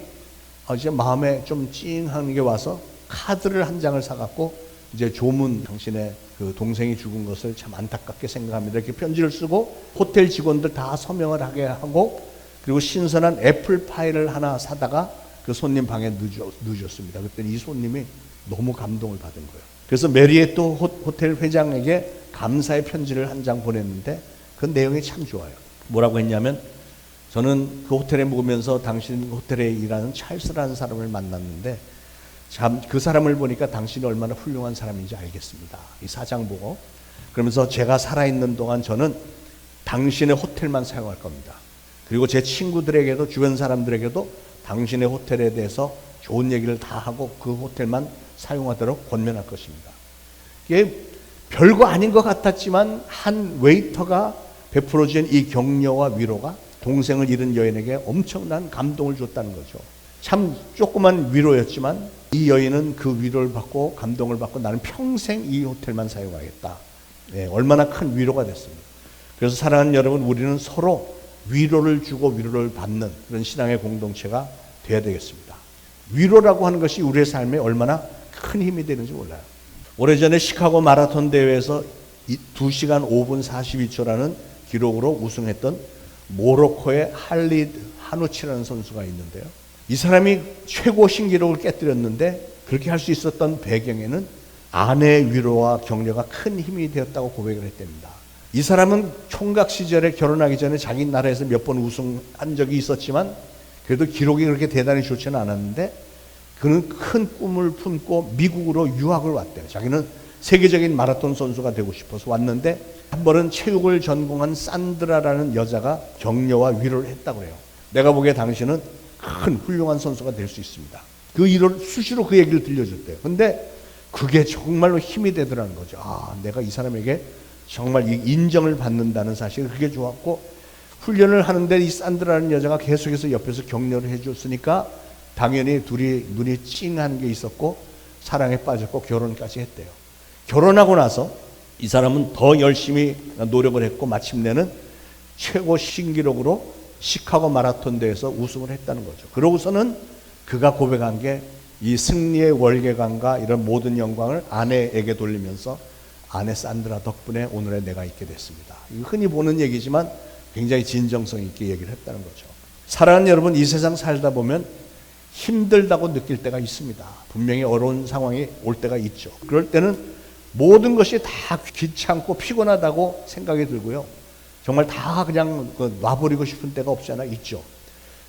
이제 마음에 좀 찡한 게 와서 카드를 한 장을 사갖고 이제 조문, 당신의 그 동생이 죽은 것을 참 안타깝게 생각합니다. 이렇게 편지를 쓰고 호텔 직원들 다 서명을 하게 하고 그리고 신선한 애플 파이를 하나 사다가 그 손님 방에 늦었습니다. 그랬더니 이 손님이 너무 감동을 받은 거예요. 그래서 메리에트 호텔 회장에게 감사의 편지를 한 장 보냈는데 그 내용이 참 좋아요. 뭐라고 했냐면 저는 그 호텔에 묵으면서 당신 호텔에 일하는 찰스라는 사람을 만났는데 참 그 사람을 보니까 당신이 얼마나 훌륭한 사람인지 알겠습니다. 이 사장 보고 그러면서 제가 살아있는 동안 저는 당신의 호텔만 사용할 겁니다. 그리고 제 친구들에게도 주변 사람들에게도 당신의 호텔에 대해서 좋은 얘기를 다 하고 그 호텔만 사용하도록 권면할 것입니다. 이게 별거 아닌 것 같았지만 한 웨이터가 베풀어준 이 격려와 위로가 동생을 잃은 여인에게 엄청난 감동을 줬다는 거죠. 참 조그만 위로였지만 이 여인은 그 위로를 받고 감동을 받고 나는 평생 이 호텔만 사용하겠다. 얼마나 큰 위로가 됐습니다. 그래서 사랑하는 여러분, 우리는 서로 위로를 주고 위로를 받는 그런 신앙의 공동체가 되어야 되겠습니다. 위로라고 하는 것이 우리의 삶에 얼마나 큰 힘이 되는지 몰라요. 오래전에 시카고 마라톤 대회에서 2시간 5분 42초라는 기록으로 우승했던 모로코의 할리드 하누치라는 선수가 있는데요. 이 사람이 최고 신기록을 깨뜨렸는데 그렇게 할 수 있었던 배경에는 아내의 위로와 격려가 큰 힘이 되었다고 고백을 했답니다. 이 사람은 총각 시절에 결혼하기 전에 자기 나라에서 몇 번 우승한 적이 있었지만 그래도 기록이 그렇게 대단히 좋지는 않았는데 그는 큰 꿈을 품고 미국으로 유학을 왔대요. 자기는 세계적인 마라톤 선수가 되고 싶어서 왔는데 한 번은 체육을 전공한 산드라라는 여자가 격려와 위로를 했다고 해요. 내가 보기에 당신은 큰 훌륭한 선수가 될 수 있습니다. 그 위로를 수시로 그 얘기를 들려줬대요. 근데 그게 정말로 힘이 되더라는 거죠. 내가 이 사람에게 정말 이 인정을 받는다는 사실, 그게 좋았고, 훈련을 하는데 이 산드라는 여자가 계속해서 옆에서 격려를 해줬으니까 당연히 둘이 눈이 찡한 게 있었고 사랑에 빠졌고 결혼까지 했대요. 결혼하고 나서 이 사람은 더 열심히 노력을 했고 마침내는 최고 신기록으로 시카고 마라톤 대회에서 우승을 했다는 거죠. 그러고서는 그가 고백한 게 이 승리의 월계관과 이런 모든 영광을 아내에게 돌리면서 아내 산드라 덕분에 오늘의 내가 있게 됐습니다. 흔히 보는 얘기지만 굉장히 진정성 있게 얘기를 했다는 거죠. 사랑하는 여러분, 이 세상 살다 보면 힘들다고 느낄 때가 있습니다. 분명히 어려운 상황이 올 때가 있죠. 그럴 때는 모든 것이 다 귀찮고 피곤하다고 생각이 들고요. 정말 다 그냥 놔버리고 싶은 때가 없지 않아 있죠.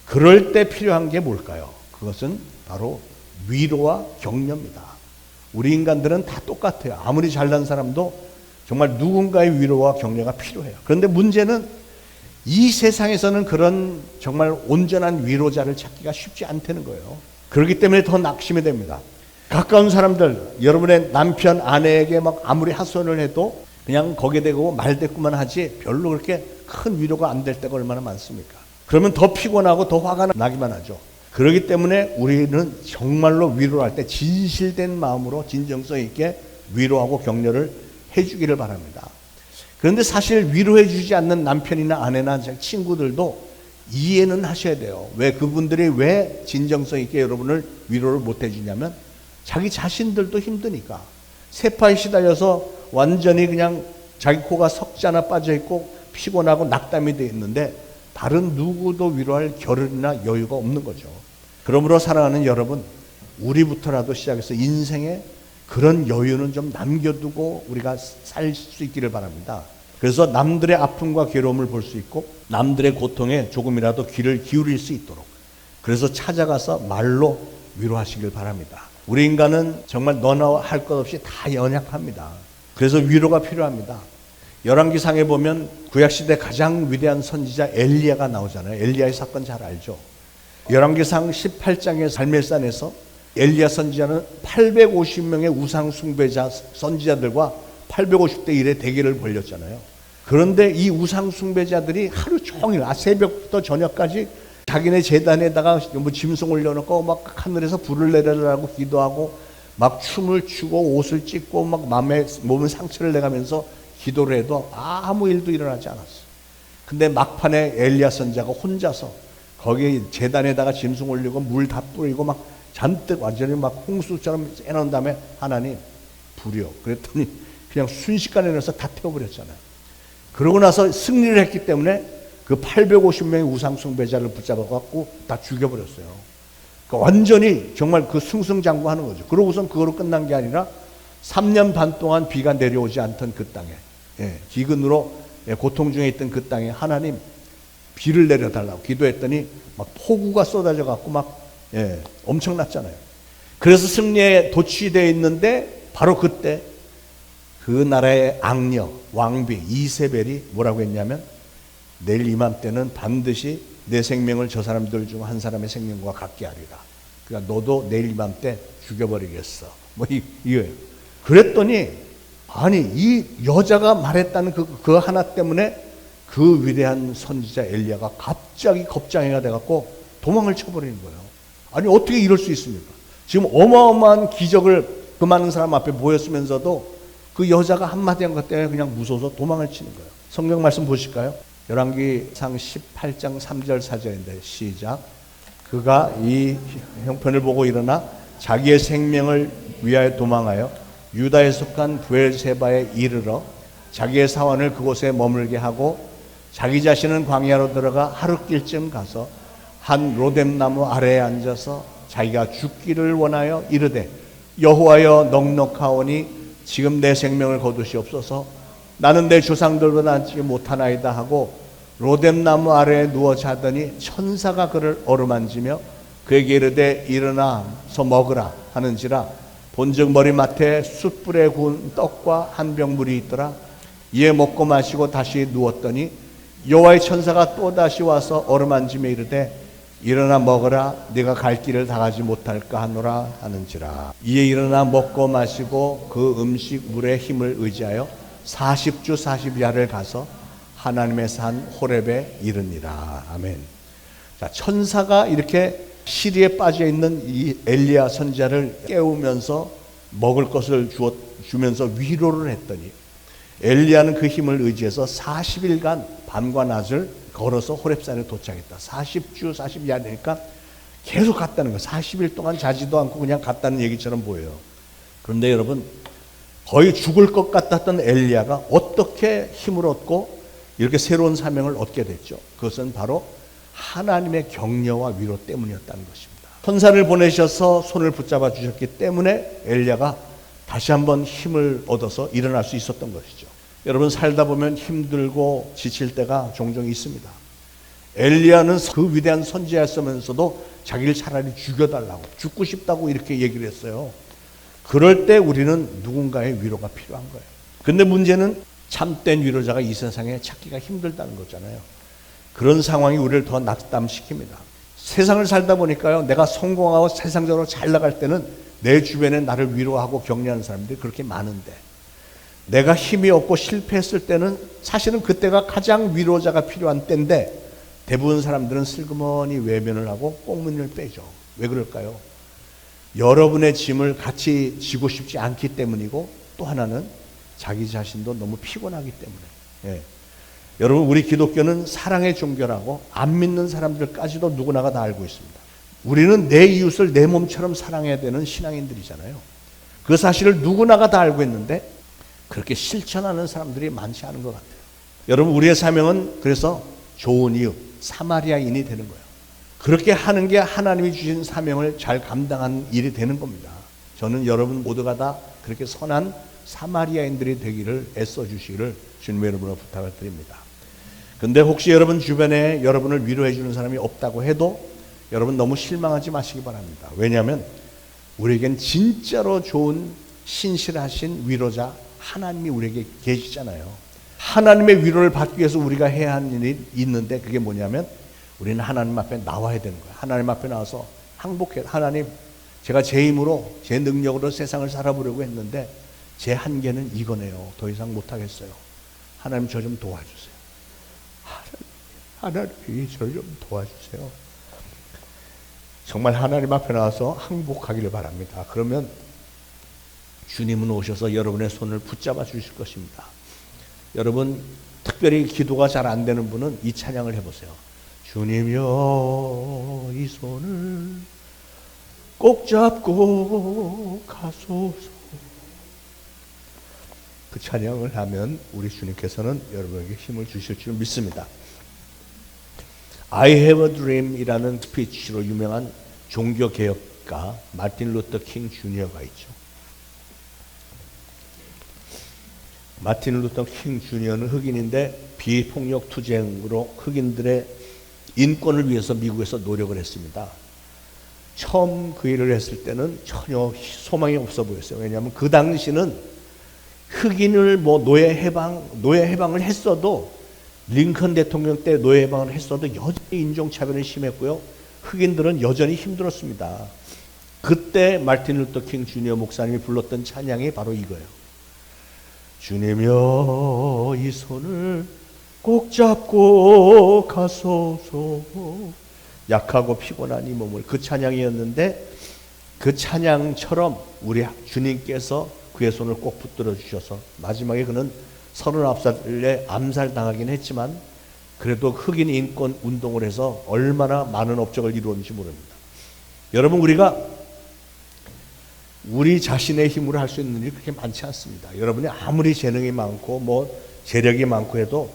그럴 때 필요한 게 뭘까요? 그것은 바로 위로와 격려입니다. 우리 인간들은 다 똑같아요. 아무리 잘난 사람도 정말 누군가의 위로와 격려가 필요해요. 그런데 문제는 이 세상에서는 그런 정말 온전한 위로자를 찾기가 쉽지 않다는 거예요. 그렇기 때문에 더 낙심이 됩니다. 가까운 사람들, 여러분의 남편, 아내에게 막 아무리 하소연을 해도 그냥 거기에 대고 말대꾸만 하지 별로 그렇게 큰 위로가 안 될 때가 얼마나 많습니까? 그러면 더 피곤하고 더 화가 나기만 하죠. 그렇기 때문에 우리는 정말로 위로를 할 때 진실된 마음으로 진정성 있게 위로하고 격려를 해주기를 바랍니다. 그런데 사실 위로해 주지 않는 남편이나 아내나 친구들도 이해는 하셔야 돼요. 왜 그분들이 왜 진정성 있게 여러분을 위로를 못 해주냐면 자기 자신들도 힘드니까. 세파에 시달려서 완전히 그냥 자기 코가 석자나 빠져있고 피곤하고 낙담이 되어 있는데 다른 누구도 위로할 겨를이나 여유가 없는 거죠. 그러므로 사랑하는 여러분, 우리부터라도 시작해서 인생에 그런 여유는 좀 남겨두고 우리가 살 수 있기를 바랍니다. 그래서 남들의 아픔과 괴로움을 볼 수 있고 남들의 고통에 조금이라도 귀를 기울일 수 있도록, 그래서 찾아가서 말로 위로하시길 바랍니다. 우리 인간은 정말 너나 할 것 없이 다 연약합니다. 그래서 위로가 필요합니다. 열왕기상에 보면 구약시대 가장 위대한 선지자 엘리야가 나오잖아요. 엘리야의 사건 잘 알죠. 열왕기상 18장의 갈멜산에서 엘리야 선지자는 850명의 우상 숭배자 선지자들과 850대 1의 대결을 벌였잖아요. 그런데 이 우상 숭배자들이 하루 종일 새벽부터 저녁까지 자기네 제단에다가 뭐 짐승 올려놓고 막 하늘에서 불을 내려라고 기도하고 막 춤을 추고 옷을 찢고 막 몸에 상처를 내가면서 기도를 해도 아무 일도 일어나지 않았어요. 근데 막판에 엘리야 선지자가 혼자서 거기 제단에다가 짐승 올리고 물 다 뿌리고 막 잔뜩 완전히 막 홍수처럼 째놓은 다음에 하나님 불이요. 그랬더니 그냥 순식간에 넣어서 다 태워버렸잖아요. 그러고 나서 승리를 했기 때문에 그 850명의 우상숭배자를 붙잡아갖고 다 죽여버렸어요. 그러니까 완전히 정말 그 승승장구하는 거죠. 그러고선 그거로 끝난 게 아니라 3년 반 동안 비가 내려오지 않던 그 땅에, 기근으로 고통 중에 있던 그 땅에 하나님 비를 내려달라고 기도했더니 막 폭우가 쏟아져 갖고 막 엄청났잖아요. 그래서 승리에 도취되어 있는데 바로 그때 그 나라의 악녀 왕비 이세벨이 뭐라고 했냐면 내일 이맘때는 반드시 내 생명을 저 사람들 중 한 사람의 생명과 같게 하리라. 그러니까 너도 내일 이맘때 죽여버리겠어. 뭐 이거예요. 그랬더니 아니 이 여자가 말했다는 그 하나 때문에 그 위대한 선지자 엘리야가 갑자기 겁장이가 돼갖고 도망을 쳐버리는 거예요. 아니 어떻게 이럴 수 있습니까? 지금 어마어마한 기적을 그 많은 사람 앞에 보였으면서도 그 여자가 한마디 한 것 때문에 그냥 무서워서 도망을 치는 거예요. 성경 말씀 보실까요? 열왕기상 18장 3절 4절인데 시작. 그가 이 형편을 보고 일어나 자기의 생명을 위하여 도망하여 유다에 속한 브엘세바에 이르러 자기의 사원을 그곳에 머물게 하고 자기 자신은 광야로 들어가 하룻길쯤 가서 한 로뎀나무 아래에 앉아서 자기가 죽기를 원하여 이르되 여호와여 넉넉하오니 지금 내 생명을 거두시옵소서. 나는 내 조상들보다 낫지 못하나이다 하고 로뎀나무 아래에 누워 자더니 천사가 그를 어루만지며 그에게 이르되 일어나서 먹으라 하는지라. 본즉 머리맡에 숯불에 구운 떡과 한 병 물이 있더라. 이에 먹고 마시고 다시 누웠더니 여호와의 천사가 또다시 와서 어루만지며 이르되 일어나 먹으라. 네가 갈 길을 다 가지 못할까 하노라 하는지라. 이에 일어나 먹고 마시고 그 음식 물의 힘을 의지하여 40주 40야를 가서 하나님의 산 호렙에 이르니라. 아멘. 자, 천사가 이렇게 시리에 빠져 있는 이 엘리야 선지자를 깨우면서 먹을 것을 주면서 위로를 했더니 엘리야는 그 힘을 의지해서 40일간 밤과 낮을 걸어서 호렙산에 도착했다. 40주 40야니까 계속 갔다는 거예요. 40일 동안 자지도 않고 그냥 갔다는 얘기처럼 보여요. 그런데 여러분, 거의 죽을 것 같았던 엘리야가 어떻게 힘을 얻고 이렇게 새로운 사명을 얻게 됐죠? 그것은 바로 하나님의 격려와 위로 때문이었다는 것입니다. 천사를 보내셔서 손을 붙잡아 주셨기 때문에 엘리야가 다시 한번 힘을 얻어서 일어날 수 있었던 것이죠. 여러분, 살다 보면 힘들고 지칠 때가 종종 있습니다. 엘리야는 그 위대한 선지자였으면서도 자기를 차라리 죽여달라고, 죽고 싶다고 이렇게 얘기를 했어요. 그럴 때 우리는 누군가의 위로가 필요한 거예요. 근데 문제는 참된 위로자가 이 세상에 찾기가 힘들다는 거잖아요. 그런 상황이 우리를 더 낙담시킵니다. 세상을 살다 보니까요, 내가 성공하고 세상적으로 잘 나갈 때는 내 주변에 나를 위로하고 격려하는 사람들이 그렇게 많은데, 내가 힘이 없고 실패했을 때는 사실은 그때가 가장 위로자가 필요한 때인데, 대부분 사람들은 슬그머니 외면을 하고 꽁문을 빼죠. 왜 그럴까요? 여러분의 짐을 같이 지고 싶지 않기 때문이고, 또 하나는 자기 자신도 너무 피곤하기 때문에. 예. 여러분, 우리 기독교는 사랑의 종교라고 안 믿는 사람들까지도 누구나가 다 알고 있습니다. 우리는 내 이웃을 내 몸처럼 사랑해야 되는 신앙인들이잖아요. 그 사실을 누구나가 다 알고 있는데 그렇게 실천하는 사람들이 많지 않은 것 같아요. 여러분, 우리의 사명은 그래서 좋은 이웃, 사마리아인이 되는 거예요. 그렇게 하는 게 하나님이 주신 사명을 잘 감당한 일이 되는 겁니다. 저는 여러분 모두가 다 그렇게 선한 사마리아인들이 되기를 애써주시기를 주님의 이름으로 부탁을 드립니다. 근데 혹시 여러분 주변에 여러분을 위로해 주는 사람이 없다고 해도 여러분 너무 실망하지 마시기 바랍니다. 왜냐하면 우리에겐 진짜로 좋은 신실하신 위로자 하나님이 우리에게 계시잖아요. 하나님의 위로를 받기 위해서 우리가 해야 하는 일이 있는데, 그게 뭐냐면 우리는 하나님 앞에 나와야 되는 거예요. 하나님 앞에 나와서 항복해. 하나님, 제가 제 힘으로 제 능력으로 세상을 살아보려고 했는데 제 한계는 이거네요. 더 이상 못하겠어요. 하나님, 저 좀 도와주세요. 하나님이 저를 좀 도와주세요. 정말 하나님 앞에 나와서 항복하기를 바랍니다. 그러면 주님은 오셔서 여러분의 손을 붙잡아 주실 것입니다. 여러분, 특별히 기도가 잘 안 되는 분은 이 찬양을 해보세요. 주님여, 이 손을 꼭 잡고 가소서. 그 찬양을 하면 우리 주님께서는 여러분에게 힘을 주실 줄 믿습니다. I have a dream 이라는 스피치로 유명한 종교개혁가 마틴 루터 킹 주니어가 있죠. 마틴 루터 킹 주니어는 흑인인데 비폭력 투쟁으로 흑인들의 인권을 위해서 미국에서 노력을 했습니다. 처음 그 일을 했을 때는 전혀 소망이 없어 보였어요. 왜냐하면 그 당시는 흑인을 노예 해방을 했어도, 링컨 대통령 때 노예 해방을 했어도 여전히 인종차별이 심했고요. 흑인들은 여전히 힘들었습니다. 그때 마틴 루터 킹 주니어 목사님이 불렀던 찬양이 바로 이거예요. 주님여, 이 손을 꼭 잡고 가소서. 약하고 피곤한 이 몸을. 그 찬양이었는데, 그 찬양처럼 우리 주님께서 그의 손을 꼭 붙들어 주셔서 마지막에 그는 39살에 암살당하긴 했지만 그래도 흑인 인권 운동을 해서 얼마나 많은 업적을 이루었는지 모릅니다. 여러분, 우리가 우리 자신의 힘으로 할 수 있는 일이 그렇게 많지 않습니다. 여러분이 아무리 재능이 많고 재력이 많고 해도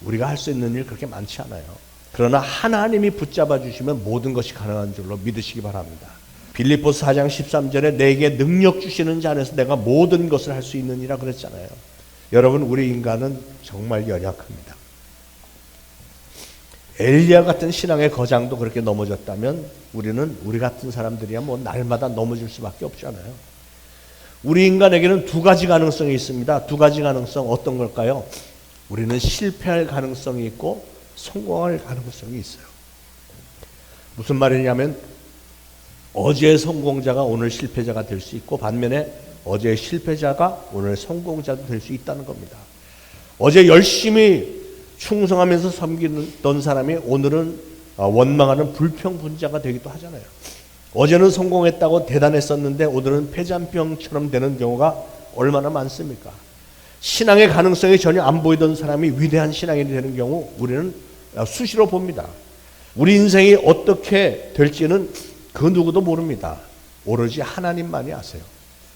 우리가 할 수 있는 일 그렇게 많지 않아요. 그러나 하나님이 붙잡아 주시면 모든 것이 가능한 줄로 믿으시기 바랍니다. 빌립보서 4장 13절에 내게 능력 주시는 자 안에서 내가 모든 것을 할 수 있느니라 그랬잖아요. 여러분, 우리 인간은 정말 연약합니다. 엘리야 같은 신앙의 거장도 그렇게 넘어졌다면 우리는 우리 같은 사람들이야 날마다 넘어질 수밖에 없잖아요. 우리 인간에게는 두 가지 가능성이 있습니다. 두 가지 가능성 어떤 걸까요? 우리는 실패할 가능성이 있고 성공할 가능성이 있어요. 무슨 말이냐면 어제의 성공자가 오늘 실패자가 될 수 있고, 반면에 어제의 실패자가 오늘 성공자도 될 수 있다는 겁니다. 어제 열심히 충성하면서 섬기던 사람이 오늘은 원망하는 불평분자가 되기도 하잖아요. 어제는 성공했다고 대단했었는데 오늘은 폐잔병처럼 되는 경우가 얼마나 많습니까? 신앙의 가능성이 전혀 안 보이던 사람이 위대한 신앙인이 되는 경우 우리는 수시로 봅니다. 우리 인생이 어떻게 될지는 그 누구도 모릅니다. 오로지 하나님만이 아세요.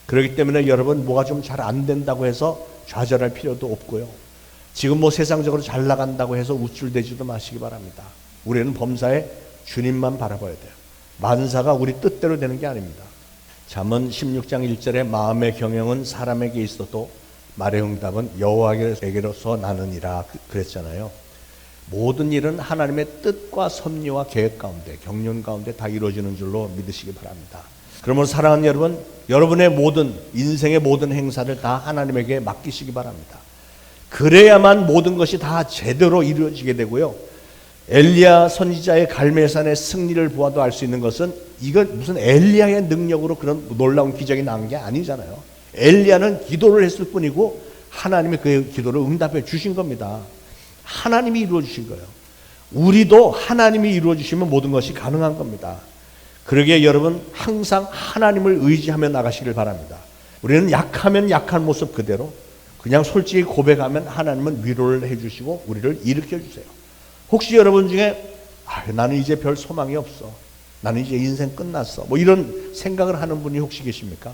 그렇기 때문에 여러분, 뭐가 좀 잘 안 된다고 해서 좌절할 필요도 없고요. 지금 세상적으로 잘 나간다고 해서 우쭐대지도 마시기 바랍니다. 우리는 범사에 주님만 바라봐야 돼요. 만사가 우리 뜻대로 되는 게 아닙니다. 잠언 16장 1절에 마음의 경영은 사람에게 있어도 말의 응답은 여호와에게로서 나느니라 그랬잖아요. 모든 일은 하나님의 뜻과 섭리와 계획 가운데, 경륜 가운데 다 이루어지는 줄로 믿으시기 바랍니다. 그러므로 사랑하는 여러분, 여러분의 모든 인생의 모든 행사를 다 하나님에게 맡기시기 바랍니다. 그래야만 모든 것이 다 제대로 이루어지게 되고요. 엘리야 선지자의 갈멜산의 승리를 보아도 알 수 있는 것은 이건 무슨 엘리야의 능력으로 그런 놀라운 기적이 난 게 아니잖아요. 엘리야는 기도를 했을 뿐이고 하나님이 그 기도를 응답해 주신 겁니다. 하나님이 이루어 주신 거예요. 우리도 하나님이 이루어 주시면 모든 것이 가능한 겁니다. 그러기에 여러분 항상 하나님을 의지하며 나가시길 바랍니다. 우리는 약하면 약한 모습 그대로 그냥 솔직히 고백하면 하나님은 위로를 해주시고 우리를 일으켜 주세요. 혹시 여러분 중에 나는 이제 별 소망이 없어, 나는 이제 인생 끝났어, 뭐 이런 생각을 하는 분이 혹시 계십니까?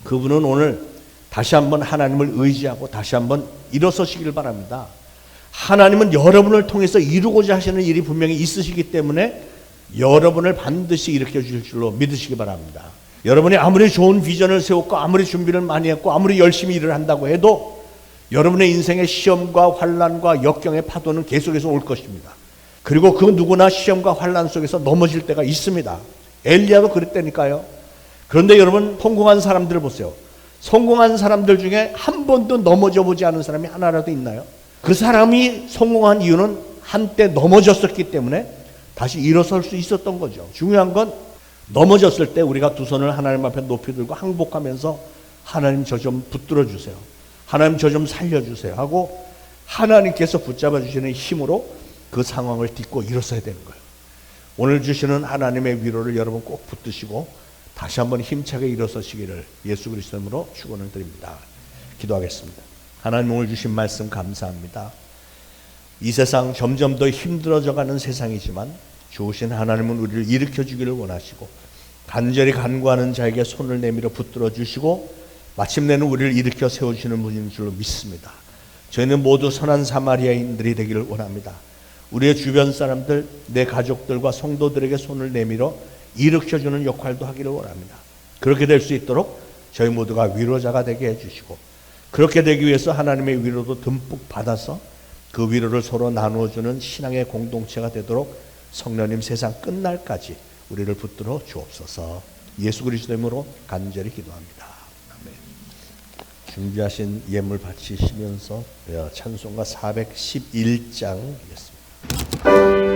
그분은 오늘 다시 한번 하나님을 의지하고 다시 한번 일어서시길 바랍니다. 하나님은 여러분을 통해서 이루고자 하시는 일이 분명히 있으시기 때문에 여러분을 반드시 일으켜 주실 줄로 믿으시기 바랍니다. 여러분이 아무리 좋은 비전을 세웠고 아무리 준비를 많이 했고 아무리 열심히 일을 한다고 해도 여러분의 인생의 시험과 환난과 역경의 파도는 계속해서 올 것입니다. 그리고 그 누구나 시험과 환난 속에서 넘어질 때가 있습니다. 엘리야도 그랬다니까요. 그런데 여러분 성공한 사람들을 보세요. 성공한 사람들 중에 한 번도 넘어져 보지 않은 사람이 하나라도 있나요? 그 사람이 성공한 이유는 한때 넘어졌었기 때문에 다시 일어설 수 있었던 거죠. 중요한 건 넘어졌을 때 우리가 두 손을 하나님 앞에 높이 들고 항복하면서 하나님 저 좀 붙들어 주세요, 하나님 저 좀 살려주세요 하고 하나님께서 붙잡아 주시는 힘으로 그 상황을 딛고 일어서야 되는 거예요. 오늘 주시는 하나님의 위로를 여러분 꼭 붙드시고 다시 한번 힘차게 일어서시기를 예수 그리스도 이름으로 축원을 드립니다. 기도하겠습니다. 하나님 오늘 주신 말씀 감사합니다. 이 세상 점점 더 힘들어져가는 세상이지만 좋으신 하나님은 우리를 일으켜 주기를 원하시고 간절히 간구하는 자에게 손을 내밀어 붙들어 주시고 마침내는 우리를 일으켜 세우시는 분인 줄로 믿습니다. 저희는 모두 선한 사마리아인들이 되기를 원합니다. 우리의 주변 사람들, 내 가족들과 성도들에게 손을 내밀어 일으켜주는 역할도 하기를 원합니다. 그렇게 될 수 있도록 저희 모두가 위로자가 되게 해주시고 그렇게 되기 위해서 하나님의 위로도 듬뿍 받아서 그 위로를 서로 나누어주는 신앙의 공동체가 되도록 성령님 세상 끝날까지 우리를 붙들어 주옵소서. 예수 그리스도의 이름으로 간절히 기도합니다. 아멘. 준비하신 예물 바치시면서 찬송가 411장 하겠습니다.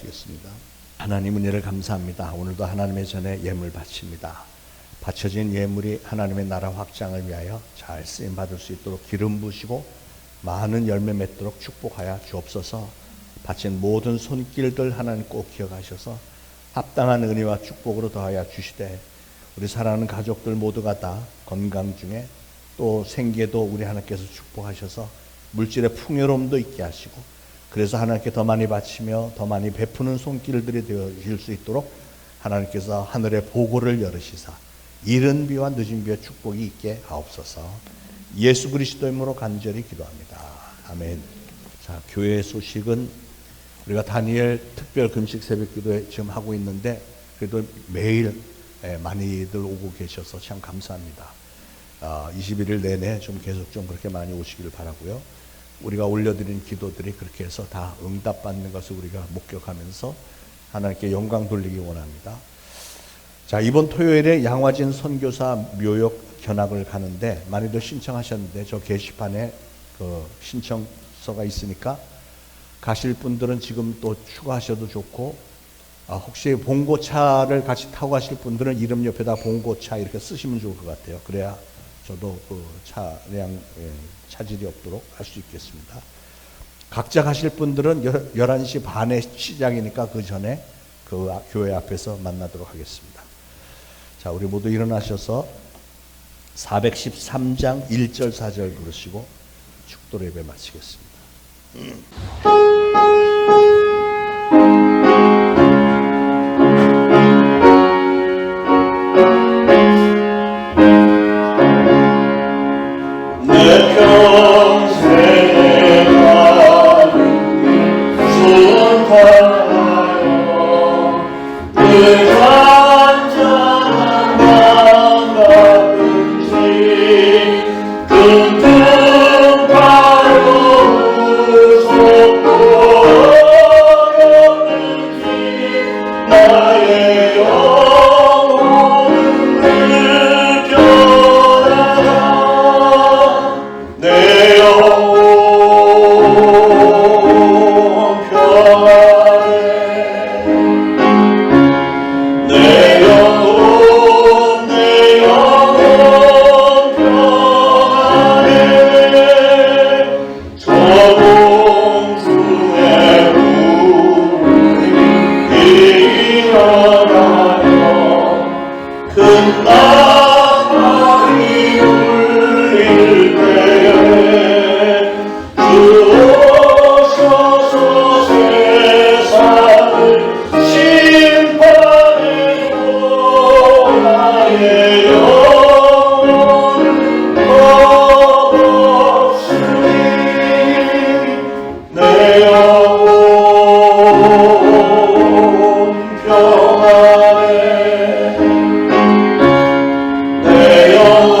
기도하시겠습니다. 하나님 은혜를 감사합니다. 오늘도 하나님의 전에 예물 바칩니다. 바쳐진 예물이 하나님의 나라 확장을 위하여 잘 쓰임 받을 수 있도록 기름 부으시고 많은 열매 맺도록 축복하여 주옵소서. 바친 모든 손길들 하나님 꼭 기억하셔서 합당한 은혜와 축복으로 더하여 주시되 우리 사랑하는 가족들 모두가 다 건강 중에 또 생계도 우리 하나님께서 축복하셔서 물질의 풍요로움도 있게 하시고 그래서 하나님께 더 많이 바치며 더 많이 베푸는 손길들이 되어질 수 있도록 하나님께서 하늘의 보고를 열으시사 이른 비와 늦은 비의 축복이 있게 하옵소서. 예수 그리스도의 이름으로 간절히 기도합니다. 아멘. 자, 교회 소식은 우리가 다니엘 특별 금식 새벽 기도에 지금 하고 있는데 그래도 매일 많이들 오고 계셔서 참 감사합니다. 21일 내내 좀 계속 좀 그렇게 많이 오시기를 바라고요. 우리가 올려드린 기도들이 그렇게 해서 다 응답받는 것을 우리가 목격하면서 하나님께 영광 돌리기 원합니다. 자, 이번 토요일에 양화진 선교사 묘역 견학을 가는데 많이들 신청하셨는데 저 게시판에 그 신청서가 있으니까 가실 분들은 지금 또 추가하셔도 좋고 혹시 봉고차를 같이 타고 가실 분들은 이름 옆에다 봉고차 이렇게 쓰시면 좋을 것 같아요. 그래야 저도 그 차량 차질이 없도록 할 수 있겠습니다. 각자 가실 분들은 11시 반에 시작이니까 그 전에 그 교회 앞에서 만나도록 하겠습니다. 자, 우리 모두 일어나셔서 413장 1절 4절 부르시고 축도 예배 마치겠습니다. 내 평생에 가는 순탄하여 그 잔잔한 밤 같은지 그 뜬가로 무섭고 어렵는지 나의 영혼은 느껴나가 내 영혼 평안해 내 영혼 평안해 저 공중의 구름이 일어나며 큰 나팔이 울릴 때에 주 오셔서 세상을 심판하고 나의 영혼을 거두시니 내 영혼 평안해 내 영혼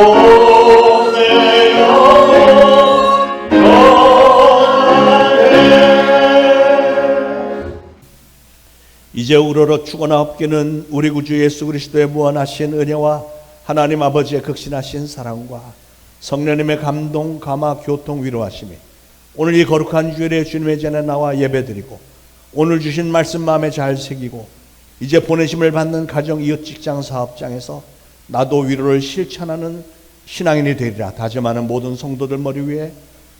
평안해 이제 우러러 죽어나 없기는 우리 구주 예수 그리스도의 무한하신 은혜와 하나님 아버지의 극신하신 사랑과 성령님의 감동, 감화, 교통, 위로하심이 오늘 이 거룩한 주일에 주님의 전에 나와 예배드리고 오늘 주신 말씀 마음에 잘 새기고 이제 보내심을 받는 가정, 이웃, 직장, 사업장에서 나도 위로를 실천하는 신앙인이 되리라 다짐하는 모든 성도들 머리 위에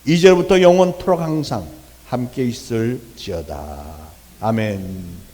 이제부터 영원토록 항상 함께 있을지어다. 아멘.